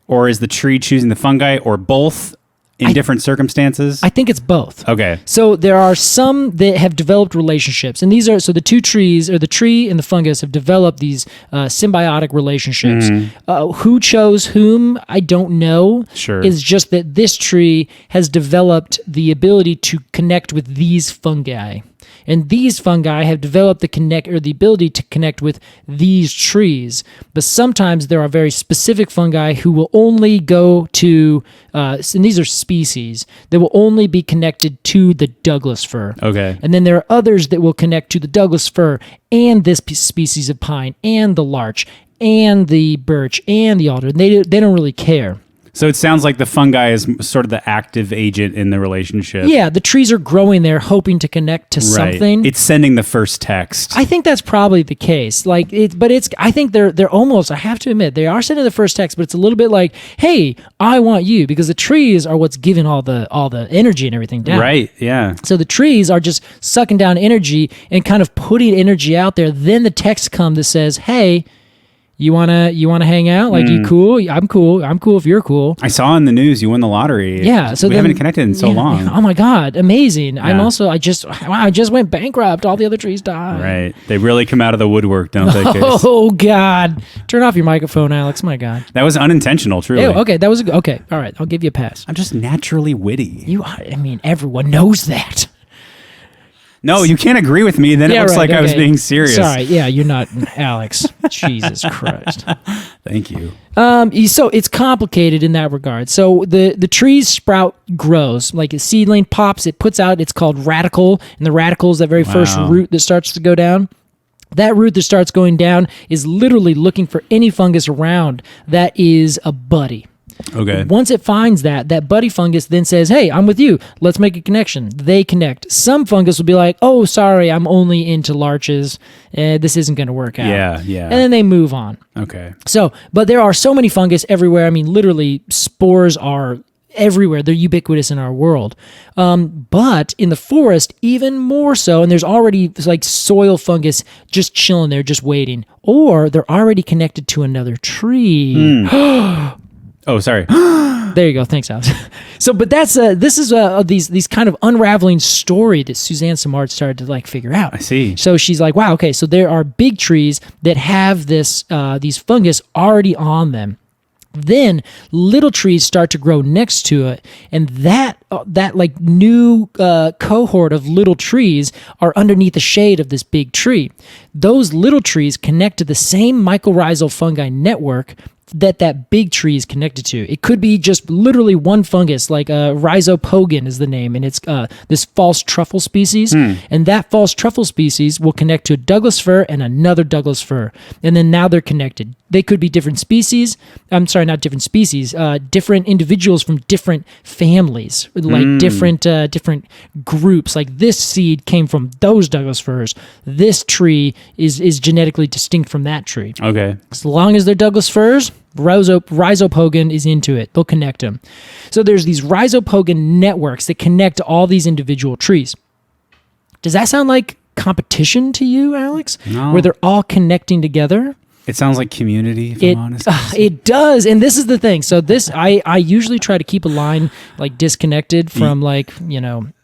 or is the tree choosing the fungi, or both in different circumstances? I think it's both. Okay. So there are some that have developed relationships, and these are the two trees, or the tree and the fungus, have developed these symbiotic relationships. Who chose whom, I don't know. Sure. It's just that this tree has developed the ability to connect with these fungi. And these fungi have developed the ability to connect with these trees. But sometimes there are very specific fungi who will only go to, and these are species, that will only be connected to the Douglas fir. Okay. And then there are others that will connect to the Douglas fir and this species of pine and the larch and the birch and the alder. They don't really care. So it sounds like the fungi is sort of the active agent in the relationship. Yeah, the trees are growing there, hoping to connect to something. It's sending the first text. I think that's probably the case. I think they're almost, I have to admit, they are sending the first text, but it's a little bit like, hey, I want you, because the trees are what's giving all the energy and everything down. Right, yeah. So the trees are just sucking down energy and kind of putting energy out there. Then the text comes that says, hey, You wanna hang out? Like, you cool? I'm cool. I'm cool if you're cool. I saw in the news you won the lottery. Yeah, so we haven't connected in so long. Oh my god, amazing! Yeah. I'm also I just went bankrupt. All the other trees died. Right, they really come out of the woodwork, don't they? Case? Oh god, turn off your microphone, Alex. My god, that was unintentional. Truly. Ew, okay, that was okay. All right, I'll give you a pass. I'm just naturally witty. You are. I mean, everyone knows that. No, you can't agree with me. Then it looks like I was being serious. Sorry, yeah, you're not Alex. Jesus Christ. Thank you. So it's complicated in that regard. So the tree's sprout grows, like a seedling pops, it puts out, it's called radicle, and the radicle is that very first root that starts to go down. That root that starts going down is literally looking for any fungus around that is a buddy. Okay. Once it finds that buddy fungus then says, hey, I'm with you. Let's make a connection. They connect. Some fungus will be like, oh, sorry, I'm only into larches. This isn't going to work out. Yeah. And then they move on. Okay. So, but there are so many fungus everywhere. I mean, literally, spores are everywhere. They're ubiquitous in our world. But in the forest, even more so, and there's already like soil fungus just chilling there, just waiting. Or they're already connected to another tree. Oh, sorry. There you go. Thanks, Alex. So, but this is these kind of unraveling story that Suzanne Simard started to like figure out. I see. So she's like, wow, okay, so there are big trees that have these fungus already on them. Then little trees start to grow next to it, and that like new cohort of little trees are underneath the shade of this big tree. Those little trees connect to the same mycorrhizal fungi network that big tree is connected to. It could be just literally one fungus, like rhizopogon is the name, and it's this false truffle species, and that false truffle species will connect to a Douglas fir and another Douglas fir, and then now they're connected. They could be different species. I'm sorry, not different species. Different individuals from different families, like different groups. Like this seed came from those Douglas firs. This tree is genetically distinct from that tree. Okay. As long as they're Douglas firs, rhizopogon is into it. They'll connect them. So there's these rhizopogon networks that connect to all these individual trees. Does that sound like competition to you, Alex? No. Where they're all connecting together? It sounds like community, if I'm honest. It does, and this is the thing. So this, I usually try to keep a line like disconnected from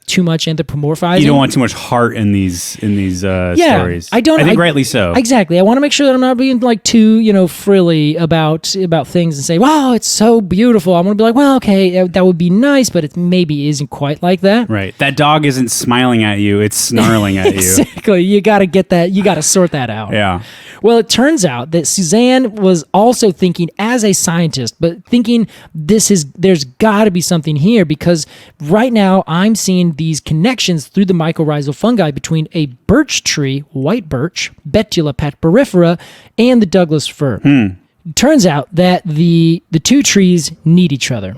too much anthropomorphizing. You don't want too much heart in these stories. I don't. I think rightly so. Exactly. I want to make sure that I'm not being like too frilly about things and say, "Wow, it's so beautiful." I want to be like, "Well, okay, that would be nice, but it maybe isn't quite like that." Right. That dog isn't smiling at you; it's snarling at you. Exactly. You got to get that. You got to sort that out. Yeah. Well, it turns out that Suzanne was also thinking as a scientist, but thinking there's got to be something here, because right now I'm seeing these connections through the mycorrhizal fungi between a birch tree, white birch, Betula patporifera, and the Douglas fir. It turns out that the two trees need each other.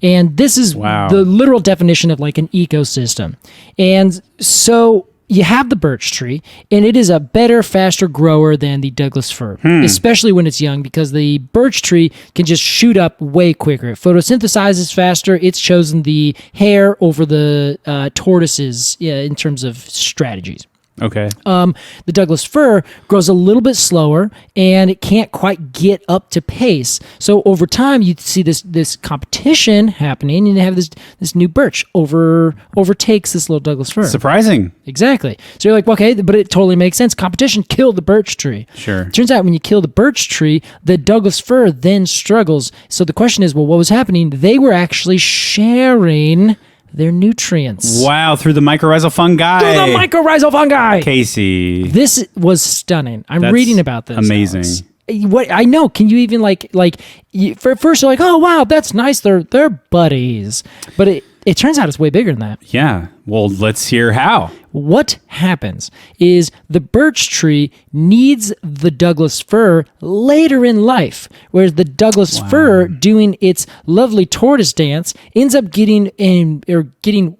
And this is the literal definition of like an ecosystem. And so you have the birch tree, and it is a better, faster grower than the Douglas fir, especially when it's young, because the birch tree can just shoot up way quicker. It photosynthesizes faster. It's chosen the hare over the tortoises in terms of strategies. Okay. The Douglas fir grows a little bit slower, and it can't quite get up to pace. So over time, you see this competition happening, and you have this new birch overtakes this little Douglas fir. Surprising. Exactly. So you're like, okay, but it totally makes sense. Competition killed the birch tree. Sure. Turns out when you kill the birch tree, the Douglas fir then struggles. So the question is, well, what was happening? They were actually sharing their nutrients. Wow, through the mycorrhizal fungi. Through the mycorrhizal fungi. Casey. This was stunning. I'm reading about this. Amazing. Alex. What I know? Can you even for first you're like, oh wow, that's nice. They're buddies, but it turns out it's way bigger than that. Yeah. Well, let's hear how. What happens is the birch tree needs the Douglas fir later in life, whereas the Douglas fir, doing its lovely tortoise dance, ends up getting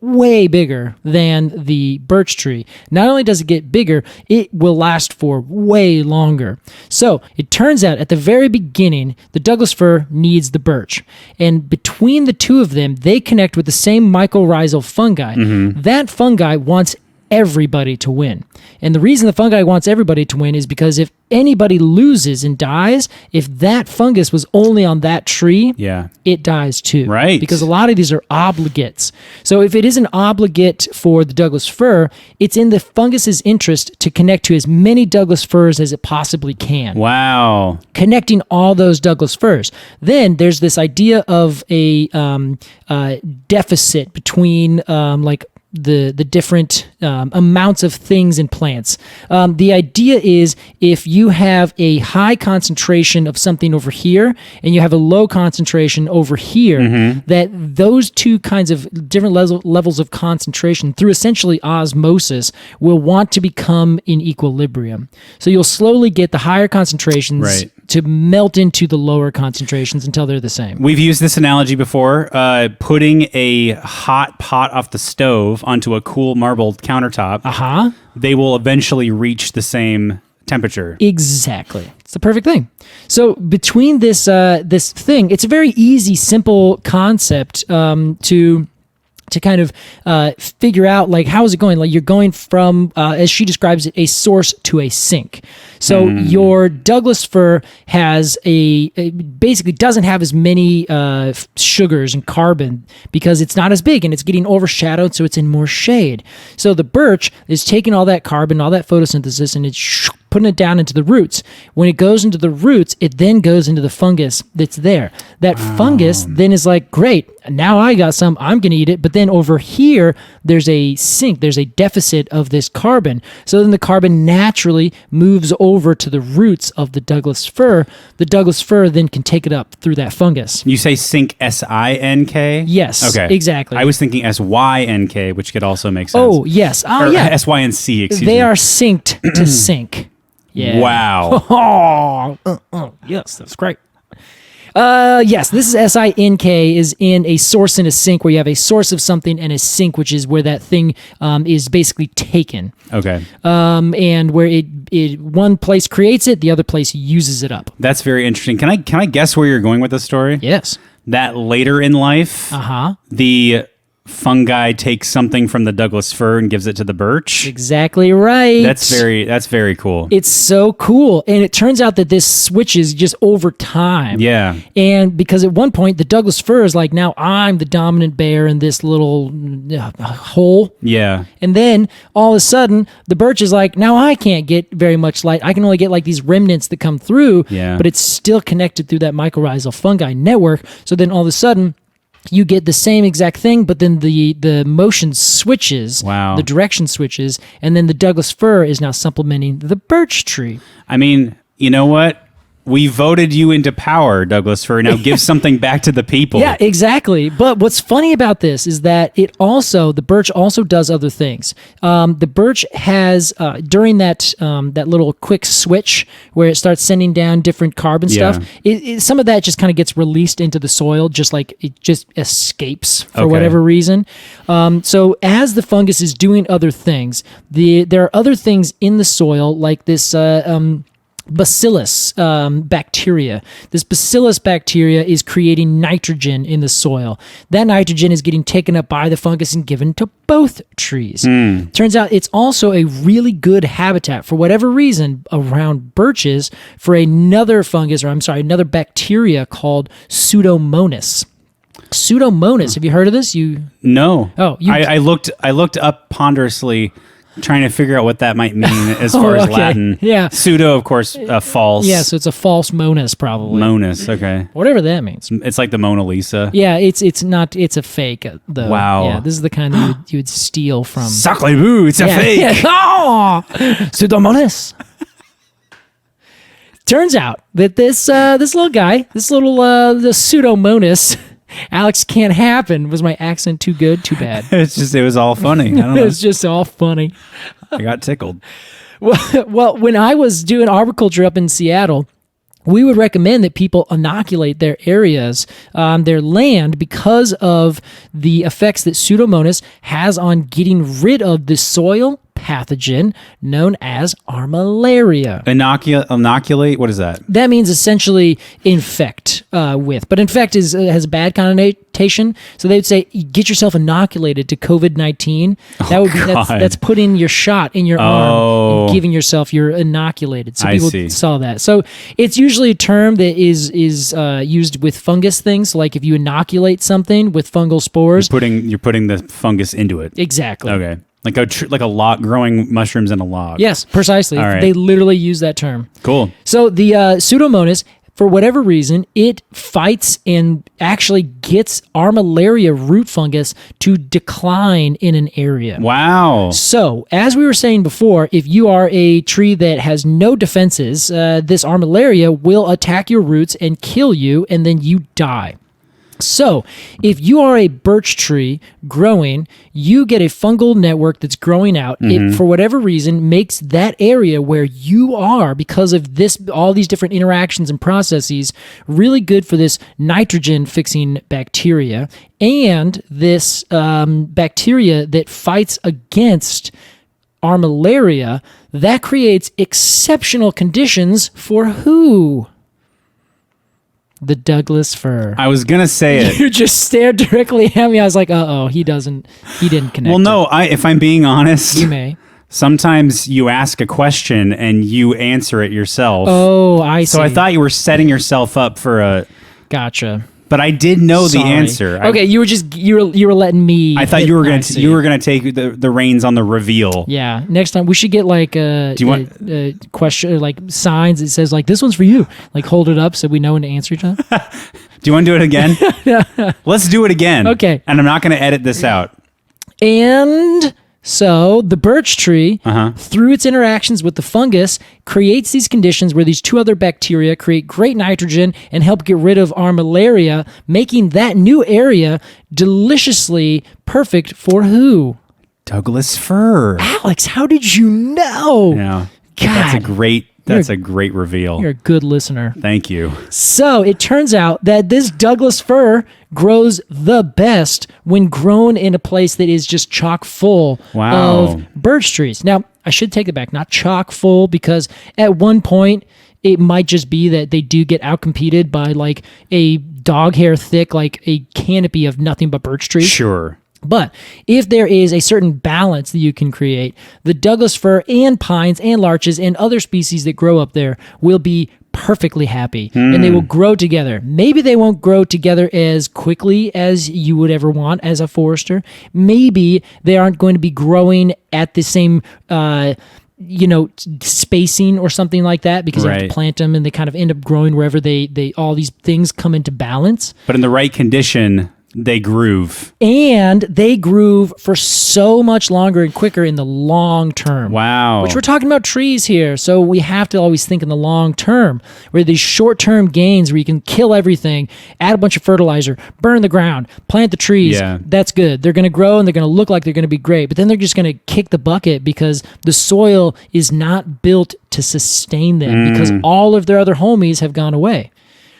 way bigger than the birch tree. Not only does it get bigger, it will last for way longer. So it turns out at the very beginning, the Douglas fir needs the birch, and between the two of them, they connect with the same mycorrhizal fungi. That fungi wants everybody to win. And the reason the fungi wants everybody to win is because if anybody loses and dies, if that fungus was only on that tree, it dies too. Right. Because a lot of these are obligates. So if it is an obligate for the Douglas fir, it's in the fungus's interest to connect to as many Douglas firs as it possibly can. Wow. Connecting all those Douglas firs. Then there's this idea of a deficit between the different amounts of things in plants. The idea is if you have a high concentration of something over here and you have a low concentration over here, that those two kinds of different levels of concentration through essentially osmosis will want to become in equilibrium. So you'll slowly get the higher concentrations to melt into the lower concentrations until they're the same. We've used this analogy before. Putting a hot pot off the stove onto a cool marble countertop, they will eventually reach the same temperature. Exactly. It's the perfect thing. So between this this thing, it's a very easy, simple concept to kind of figure out, like, how is it going? Like, you're going from, as she describes it, a source to a sink. So your Douglas fir has basically doesn't have as many sugars and carbon because it's not as big and it's getting overshadowed, so it's in more shade. So the birch is taking all that carbon, all that photosynthesis, and it's putting it down into the roots. When it goes into the roots, it then goes into the fungus that's there. That fungus then is like, great, now I got some, I'm going to eat it. But then over here, there's a sink, there's a deficit of this carbon. So then the carbon naturally moves over to the roots of the Douglas fir. The Douglas fir then can take it up through that fungus. You say sink S-I-N-K? Yes, okay. Exactly. I was thinking S-Y-N-K, which could also make sense. Oh, yes. Oh, yeah. S-Y-N-C, excuse me. They are synced to sink. Yeah. Wow. Yes, that's great. Yes, this is S-I-N-K, is in a source and a sink, where you have a source of something and a sink, which is where that thing is basically taken. Okay. And where it one place creates it, the other place uses it up. That's very interesting. Can I guess where you're going with this story? Yes. That later in life, the fungi takes something from the Douglas fir and gives it to the birch. Exactly right. That's very cool. It's so cool. And it turns out that this switches just over time. Yeah. And because at one point the Douglas fir is like, now I'm the dominant bear in this little hole. Yeah. And then all of a sudden the birch is like, now I can't get very much light. I can only get like these remnants that come through, but it's still connected through that mycorrhizal fungi network. So then all of a sudden you get the same exact thing, but then the motion switches, the direction switches, and then the Douglas fir is now supplementing the birch tree. I mean, you know what? We voted you into power, Douglas fir. Now give something back to the people. Yeah, exactly. But what's funny about this is that the birch also does other things. The birch has, during that little quick switch where it starts sending down different carbon stuff, some of that just kind of gets released into the soil, just like it just escapes for whatever reason. So as the fungus is doing other things, there are other things in the soil, like this bacillus bacteria. This bacillus bacteria is creating nitrogen in the soil. That nitrogen is getting taken up by the fungus and given to both trees. Turns out it's also a really good habitat, for whatever reason, around birches for another bacteria called Pseudomonas. Pseudomonas. Have you heard of this? No. Oh, I looked up ponderously, trying to figure out what that might mean as far as Latin. Yeah. Pseudo, of course, false. Yeah, so it's a false monus, probably. Monus, okay. Whatever that means. It's like the Mona Lisa. Yeah, it's not, it's a fake, though. Wow. Yeah, this is the kind that you would steal from. Sacre-bleu, it's a fake. Yeah. Oh, Pseudomonas. Turns out that this little guy, the Pseudomonas, Alex, can't happen. Was my accent too good? Too bad. It was all funny. I don't know. It was just all funny. I got tickled. Well, when I was doing arboriculture up in Seattle, we would recommend that people inoculate their areas, their land, because of the effects that Pseudomonas has on getting rid of the soil pathogen known as armillaria. Inoculate? What is that? That means essentially infect with. But infect has a bad connotation. So they would say, get yourself inoculated to COVID-19. That would be that's putting your shot in your arm and giving yourself you're inoculated. So people saw that. So it's usually a term that is used with fungus things. So like if you inoculate something with fungal spores, you're putting the fungus into it. Exactly. Okay. Like a log, growing mushrooms in a log. Yes, precisely. Right. They literally use that term. Cool. So the Pseudomonas, for whatever reason, it fights and actually gets armillaria root fungus to decline in an area. Wow. So, as we were saying before, if you are a tree that has no defenses, this armillaria will attack your roots and kill you, and then you die. So, if you are a birch tree growing, you get a fungal network that's growing out. It, for whatever reason, makes that area where you are, because of all these different interactions and processes, really good for this nitrogen-fixing bacteria and this bacteria that fights against armillaria. That creates exceptional conditions for who? The Douglas fir. I was gonna say it. You just stared directly at me. I was like, he didn't connect. Well, no, if I'm being honest, You may. sometimes you ask a question and you answer it yourself. Oh, I see. So I thought you were setting yourself up for a... Gotcha. But I did know the Sorry. answer. Okay, you were letting me. I thought you were gonna take the reins on the reveal. Yeah, next time we should get like Do you want a question, like signs that says like this one's for you. Like hold it up so we know when to answer each other. Do you want to do it again? Let's do it again. Okay. And I'm not going to edit this out. And so the birch tree, through its interactions with the fungus, creates these conditions where these two other bacteria create great nitrogen and help get rid of armillaria, making that new area deliciously perfect for who? Douglas fir. Alex, how did you know? Yeah. God. That's a great reveal. You're a good listener. Thank you. So it turns out that this Douglas fir grows the best when grown in a place that is just chock full of birch trees. Now, I should take it back, not chock full, because at one point it might just be that they do get outcompeted by like a dog hair thick, like a canopy of nothing but birch trees. Sure. But if there is a certain balance that you can create, the Douglas fir and pines and larches and other species that grow up there will be perfectly happy and they will grow together. Maybe they won't grow together as quickly as you would ever want as a forester. Maybe they aren't going to be growing at the same spacing or something like that, because you have to plant them and they kind of end up growing wherever they all these things come into balance. But in the right condition, they groove. And they groove for so much longer and quicker in the long term. Wow. Which we're talking about trees here, so we have to always think in the long term, where these short-term gains where you can kill everything, add a bunch of fertilizer, burn the ground, plant the trees, that's good. They're going to grow and they're going to look like they're going to be great, but then they're just going to kick the bucket because the soil is not built to sustain them because all of their other homies have gone away.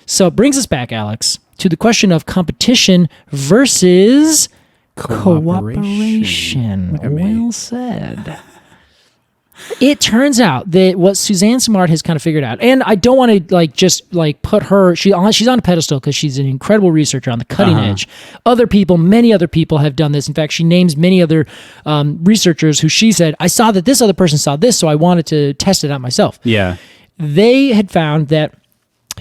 So it brings us back, Alex, to the question of competition versus cooperation. Well said. It turns out that what Suzanne Simard has kind of figured out, and I don't want to just put her, she's on a pedestal because she's an incredible researcher on the cutting edge. Many other people have done this. In fact, she names many other researchers who she said, I saw that this other person saw this, so I wanted to test it out myself. Yeah. They had found that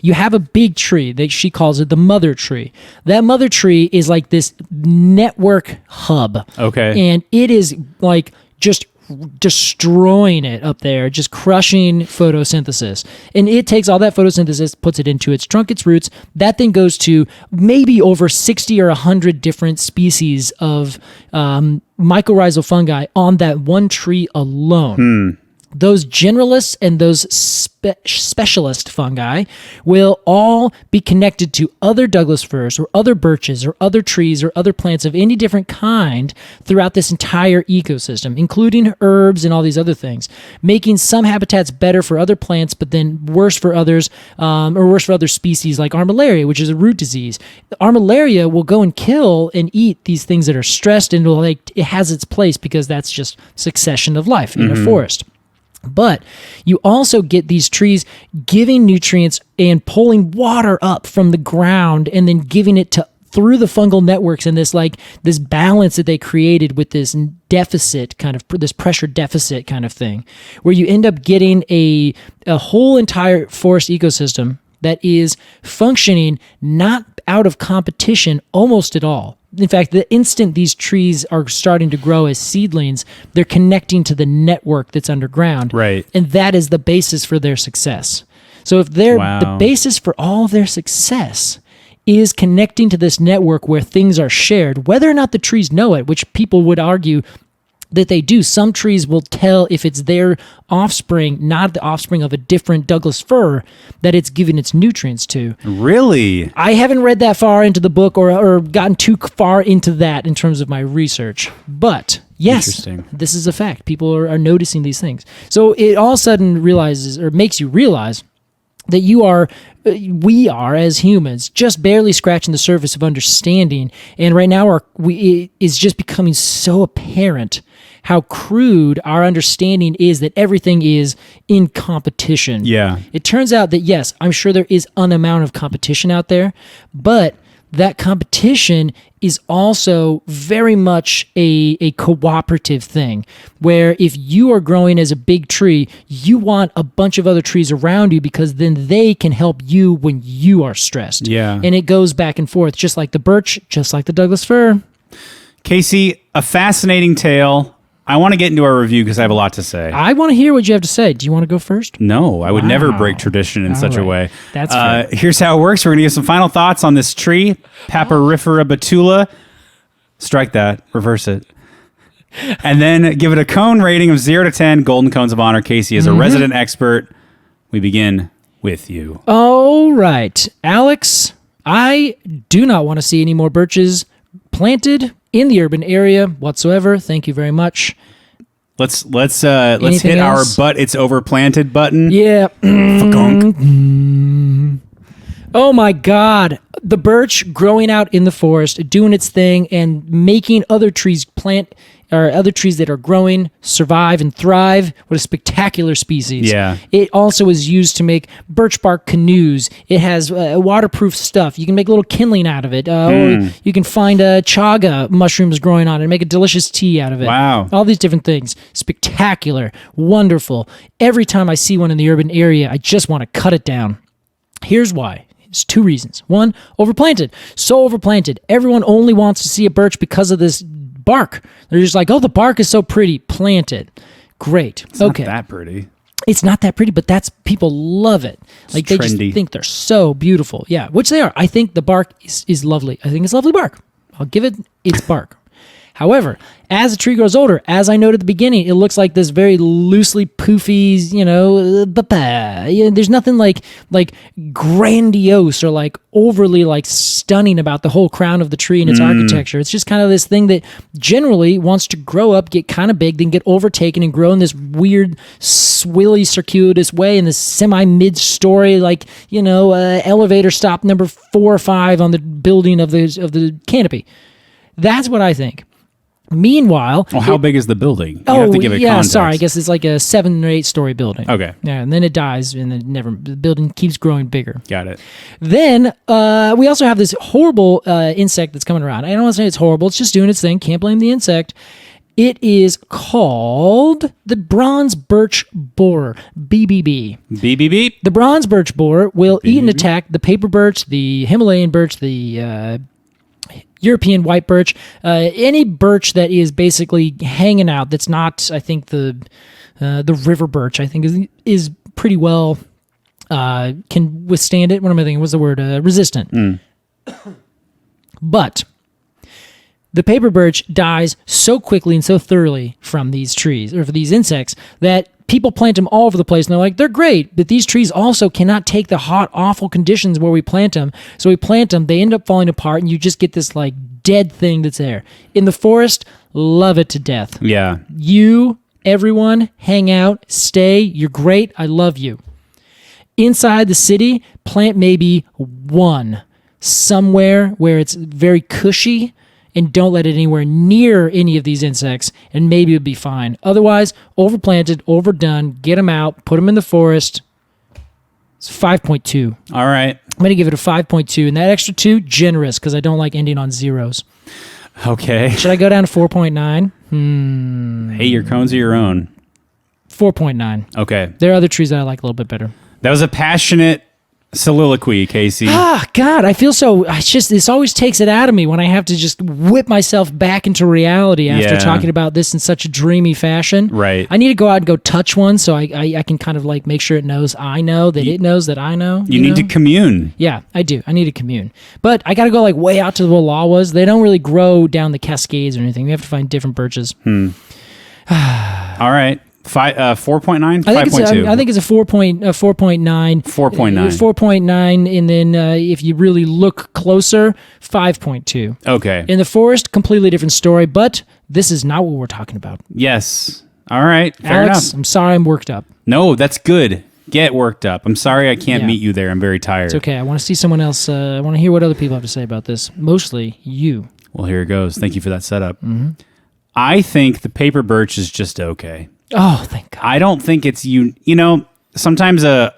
you have a big tree that she calls it the mother tree. That mother tree is like this network hub. Okay. And it is like just destroying it up there, just crushing photosynthesis. And it takes all that photosynthesis, puts it into its trunk, its roots. That thing goes to maybe over 60 or 100 different species of mycorrhizal fungi on that one tree alone. Those generalists and those specialist fungi will all be connected to other Douglas firs or other birches or other trees or other plants of any different kind throughout this entire ecosystem, including herbs and all these other things, making some habitats better for other plants, but then worse for others, or worse for other species like armillaria, which is a root disease. The armillaria will go and kill and eat these things that are stressed, and it has its place because that's just succession of life in a forest. But you also get these trees giving nutrients and pulling water up from the ground and then giving it through the fungal networks, and this balance that they created with this deficit kind of, this pressure deficit kind of thing, where you end up getting a whole entire forest ecosystem that is functioning not out of competition almost at all. In fact, the instant these trees are starting to grow as seedlings, they're connecting to the network that's underground. Right. And that is the basis for their success. So if the basis for all of their success is connecting to this network where things are shared, whether or not the trees know it, which people would argue that they do. Some trees will tell if it's their offspring, not the offspring of a different Douglas fir, that it's giving its nutrients to. Really? I haven't read that far into the book or gotten too far into that in terms of my research. But yes, this is a fact. People are noticing these things. So it all of a sudden makes you realize that we are as humans just barely scratching the surface of understanding, and right now it is just becoming so apparent how crude our understanding is that everything is in competition. Yeah. It turns out that yes, I'm sure there is an amount of competition out there, but that competition is also very much a cooperative thing, where if you are growing as a big tree, you want a bunch of other trees around you because then they can help you when you are stressed. Yeah. And it goes back and forth, just like the birch, just like the Douglas fir. Casey, a fascinating tale. I want to get into our review because I have a lot to say. I want to hear what you have to say. Do you want to go first? No, I would never break tradition in such a way. That's fair. Here's how it works. We're going to give some final thoughts on this tree, Papyrifera betula. Strike that. Reverse it. And then give it a cone rating of 0 to 10. Golden cones of honor. Casey is a resident expert. We begin with you. All right. Alex, I do not want to see any more birches planted in the urban area whatsoever. Thank you very much. Let's hit our "but it's overplanted" button. Yeah. Oh my God. The birch growing out in the forest, doing its thing and making other trees other trees that are growing survive and thrive. What a spectacular species. Yeah. It also is used to make birch bark canoes. It has waterproof stuff. You can make a little kindling out of it. Or you can find chaga mushrooms growing on it and make a delicious tea out of it. Wow. All these different things. Spectacular. Wonderful. Every time I see one in the urban area, I just want to cut it down. Here's why. It's 2 reasons. 1, overplanted. So overplanted. Everyone only wants to see a birch because of this bark. They're just like, oh, the bark is so pretty. Plant it. Great. It's not that pretty. It's not that pretty, but people love it. Like they just think they're so beautiful. Yeah, which they are. I think the bark is lovely. I think it's lovely bark. I'll give it its bark. However, as the tree grows older, as I noted at the beginning, it looks like this very loosely poofy, there's nothing like grandiose or like overly like stunning about the whole crown of the tree and its architecture. It's just kind of this thing that generally wants to grow up, get kind of big, then get overtaken and grow in this weird, swilly, circuitous way in this semi-mid-story, elevator stop number 4 or 5 on the building of the canopy. That's what I think. Meanwhile... Well, how big is the building? You have to give it context. Sorry. I guess it's like a 7 or 8 story building. Okay. Yeah, and then it dies, and the building keeps growing bigger. Got it. Then we also have this horrible insect that's coming around. I don't want to say it's horrible. It's just doing its thing. Can't blame the insect. It is called the bronze birch borer, BBB. BBB? The bronze birch borer will eat and attack the paper birch, the Himalayan birch, the... European white birch, any birch that is basically hanging out that's not, I think, the river birch, I think, is pretty well, can withstand it. What am I thinking? What's the word? Resistant. But the paper birch dies so quickly and so thoroughly from these trees, or for these insects, that people plant them all over the place, and they're like, they're great, but these trees also cannot take the hot, awful conditions where we plant them. So we plant them, they end up falling apart, and you just get this, like, dead thing that's there. In the forest, love it to death. Yeah. You, everyone, hang out, stay, you're great, I love you. Inside the city, plant maybe 1 somewhere where it's very cushy, and don't let it anywhere near any of these insects, and maybe it'll be fine. Otherwise, overplanted, overdone, get them out, put them in the forest. It's 5.2. All right. I'm going to give it a 5.2, and that extra 2, generous, because I don't like ending on zeros. Okay. Should I go down to 4.9? Hey, your cones are your own. 4.9. Okay. There are other trees that I like a little bit better. That was a passionate soliloquy, Casey. God, I feel so... this always takes it out of me when I have to just whip myself back into reality after talking about this in such a dreamy fashion. Right. I need to go out and go touch one so I can kind of like make sure it knows I know, that it knows that I know. You need to commune. Yeah, I do. I need to commune. But I got to go like way out to the Wallowas. They don't really grow down the Cascades or anything. We have to find different birches. All right. 4.9? I think it's a 4.9. 4.9. 4.9, and then if you really look closer, 5.2. Okay. In the forest, completely different story, but this is not what we're talking about. Yes. All right. Fair Alex, enough. I'm sorry I'm worked up. No, that's good. Get worked up. I'm sorry I can't meet you there. I'm very tired. It's okay. I want to see someone else. I want to hear what other people have to say about this. Mostly you. Well, here it goes. Thank you for that setup. Mm-hmm. I think the paper birch is just okay. Oh, thank God. I don't think it's sometimes a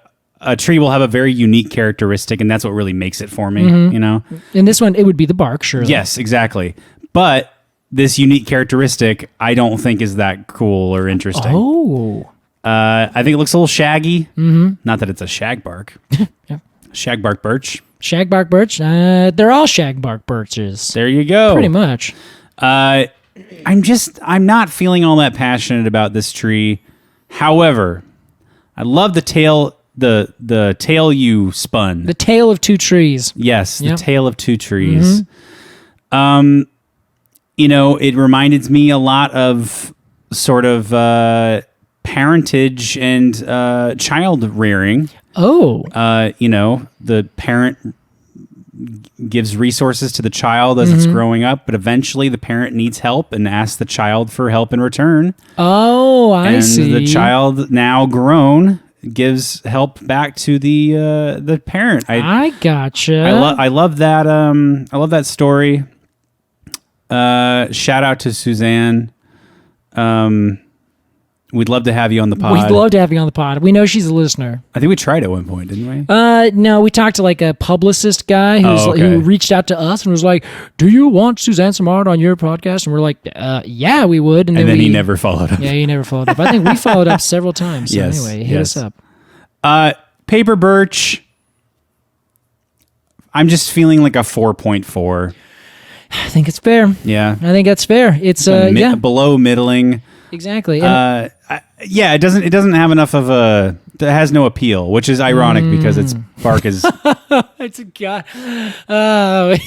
tree will have a very unique characteristic, and that's what really makes it for me, In this one, it would be the bark, surely. Yes, exactly. But this unique characteristic, I don't think is that cool or interesting. Oh. I think it looks a little shaggy. Mm-hmm. Not that it's a shagbark. Yeah. Shagbark birch. Shagbark birch. They're all shagbark birches. There you go. Pretty much. I'm not feeling all that passionate about this tree. However, I love the tail you spun. The tale of two trees. Yes, Yep. the tale of two trees. Mm-hmm. It reminded me a lot of sort of parentage and child rearing. Oh. The parent gives resources to the child as it's growing up, but eventually the parent needs help and asks the child for help in return. Oh, I see. And the child, now grown, gives help back to the parent. I gotcha. I love that. I love that story. Shout out to Suzanne. We'd love to have you on the pod. We'd love to have you on the pod. We know she's a listener. I think we tried at one point, didn't we? No, we talked to like a publicist guy who reached out to us and was like, "Do you want Suzanne Samard on your podcast?" And we're like, "Yeah, we would." And then he never followed up. Yeah, he never followed up. I think we followed up several times. So Yes, anyway, hit us up. Paper birch. I'm just feeling like a 4.4. I think it's fair. Yeah, I think that's fair. It's below middling. Exactly. It doesn't have enough of a. It has no appeal, which is ironic because its bark is. It's a god. That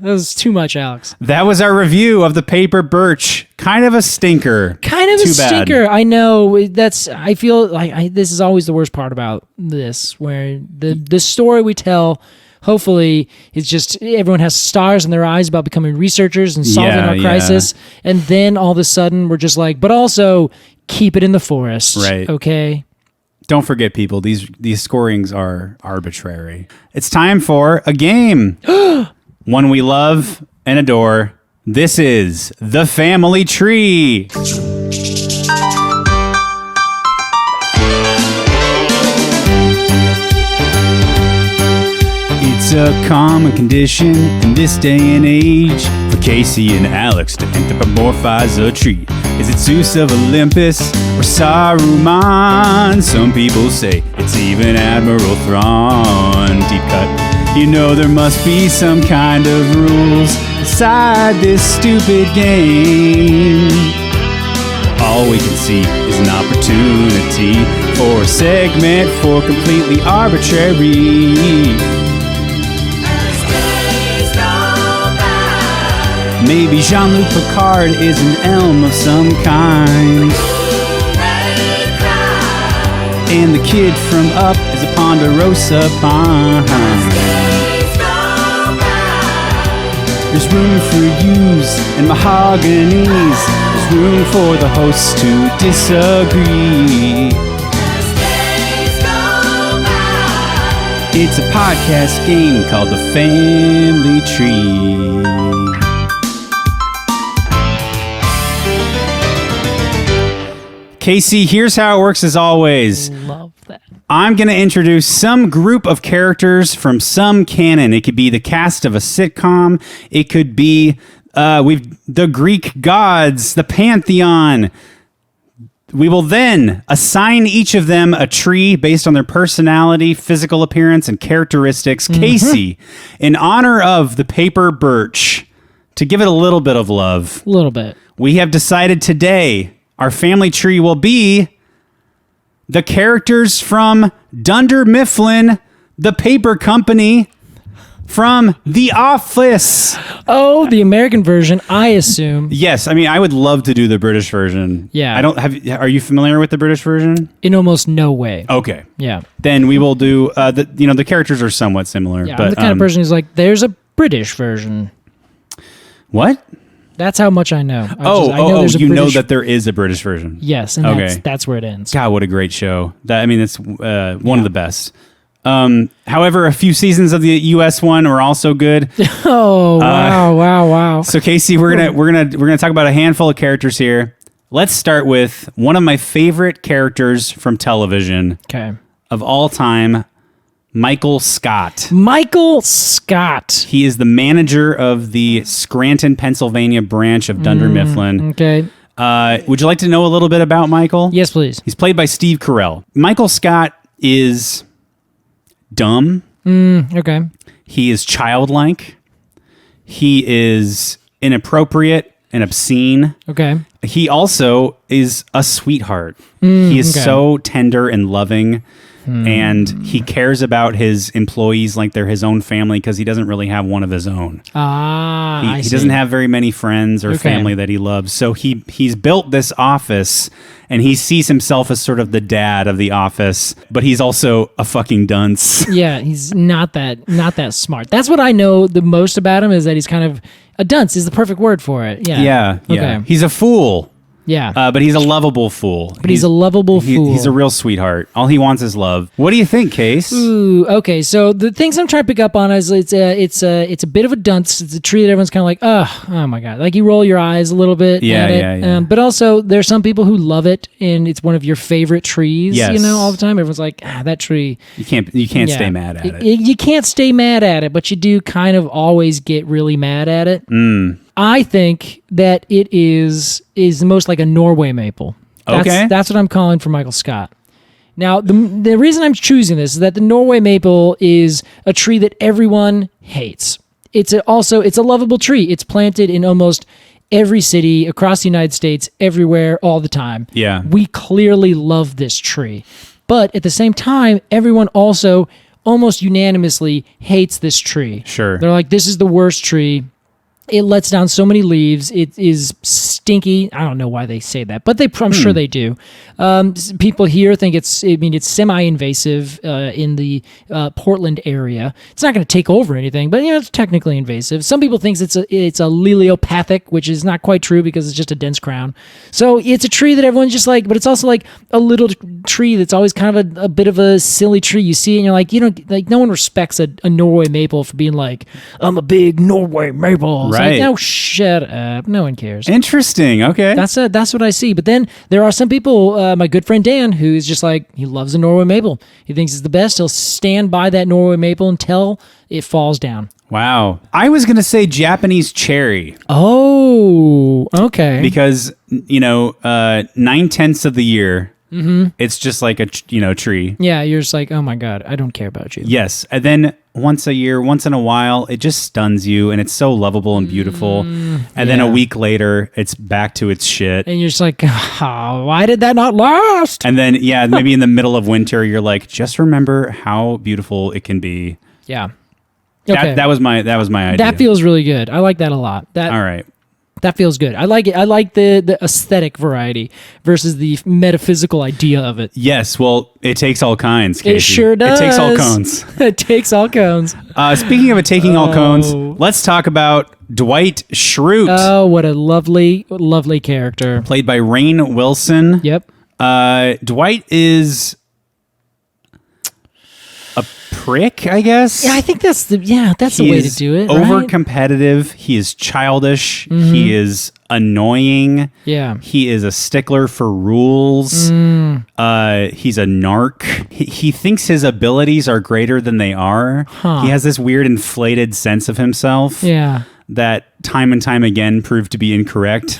was too much, Alex. That was our review of the paper birch. Kind of a stinker. Kind of a stinker. I know. I feel like this is always the worst part about this, where the story we tell. Hopefully, it's just everyone has stars in their eyes about becoming researchers and solving our crisis. And then all of a sudden, we're just like, but also keep it in the forest. Right. Okay. Don't forget, people, these scorings are arbitrary. It's time for a game. One we love and adore. This is The Family Tree. It's a common condition in this day and age for Casey and Alex to anthropomorphize a tree. Is it Zeus of Olympus or Saruman? Some people say it's even Admiral Thrawn. Deep cut. You know there must be some kind of rules inside this stupid game. All we can see is an opportunity for a segment for completely arbitrary. Maybe Jean-Luc Picard is an elm of some kind. And the kid from Up is a ponderosa pine. There's room for yous and mahoganies. There's room for the hosts to disagree. It's a podcast game called The Family Tree. Casey, here's how it works as always. Love that. I'm going to introduce some group of characters from some canon. It could be the cast of a sitcom. It could be the Greek gods, the pantheon. We will then assign each of them a tree based on their personality, physical appearance, and characteristics. Mm-hmm. Casey, in honor of the paper birch, to give it a little bit of love. A little bit. We have decided today our family tree will be the characters from Dunder Mifflin, the paper company. from The Office. Oh, the American version, I assume. Yes, I mean I would love to do the British version. Yeah. I don't have. Are you familiar with the British version? In almost no way. Okay. Yeah. Then we will do the characters are somewhat similar. Yeah, but I'm the kind of person who's like, there's a British version. What? That's how much I know. I know there's a you know British- that there is a British version. Yes, and Okay. that's where it ends. God, what a great show! It's one of the best. However, a few seasons of the U.S. one are also good. Oh wow! So Casey, we're gonna talk about a handful of characters here. Let's start with one of my favorite characters from television Okay. of all time, Michael Scott. Michael Scott. He is the manager of the Scranton, Pennsylvania branch of Dunder Mifflin. Okay. Would you like to know a little bit about Michael? Yes, please. He's played by Steve Carell. Michael Scott is dumb. Okay. He is childlike. He is inappropriate and obscene. Okay. He also is a sweetheart. He is okay. so tender and loving. And he cares about his employees like they're his own family because he doesn't really have one of his own. He doesn't have very many friends or family that he loves. So he's built this office and he sees himself as sort of the dad of the office, but he's also a fucking dunce. Yeah, he's not that smart. That's what I know the most about him is that he's kind of a dunce is the perfect word for it. Yeah. Yeah. Okay. He's a fool. Yeah. But he's a lovable fool. But he's a lovable fool. He's a real sweetheart. All he wants is love. What do you think, Case? Ooh, okay. So the things I'm trying to pick up on is it's a bit of a dunce. It's a tree that everyone's kind of like, oh my god, like you roll your eyes a little bit. Yeah, at it. yeah. But also there's some people who love it, and it's one of your favorite trees. Yes. All the time. Everyone's like, that tree. You can't stay mad at it. You can't stay mad at it, but you do kind of always get really mad at it. I think that it is the most like a Norway maple. That's what I'm calling for Michael Scott. Now, the reason I'm choosing this is that the Norway maple is a tree that everyone hates. It's a lovable tree. It's planted in almost every city across the United States, everywhere, all the time. Yeah. We clearly love this tree. But at the same time, everyone also almost unanimously hates this tree. Sure. They're like, this is the worst tree. It lets down so many leaves. It is stinky. I don't know why they say that, but I'm sure they do. People here think it's semi-invasive in the Portland area. It's not going to take over anything, but it's technically invasive. Some people think it's a liliopathic, which is not quite true because it's just a dense crown. So it's a tree that everyone's just like, but it's also like a little tree that's always kind of a bit of a silly tree. You see it and you're like, like no one respects a Norway maple for being like, I'm a big Norway maple. It's Right. like, no, shut up. No one cares. Interesting. Okay. That's what I see. But then there are some people, my good friend Dan, who's just like, he loves a Norway maple. He thinks it's the best. He'll stand by that Norway maple until it falls down. Wow. I was going to say Japanese cherry. Oh, okay. Because, 9/10 of the year, it's just like a tree. Yeah, you're just like, oh my God, I don't care about you. Yes. And then once a year, once in a while, it just stuns you and it's so lovable and beautiful. And then a week later, it's back to its shit. And you're just like, why did that not last? And then, maybe in the middle of winter, you're like, just remember how beautiful it can be. Yeah. Okay. That was my idea. That feels really good. I like that a lot. All right. That feels good. I like it. I like the aesthetic variety versus the metaphysical idea of it. Yes, well, it takes all kinds, Casey. It sure does. It takes all cones. It takes all cones. Speaking of it taking all cones, let's talk about Dwight Schrute. Oh, what a lovely, lovely character. Played by Rainn Wilson. Yep. Dwight is a prick, I guess. Yeah, I think that's the way to do it. Over right? competitive. He is childish. He is annoying. Yeah. He is a stickler for rules. He's a narc. He thinks his abilities are greater than they are. Huh. He has this weird inflated sense of himself. Yeah. That time and time again proved to be incorrect.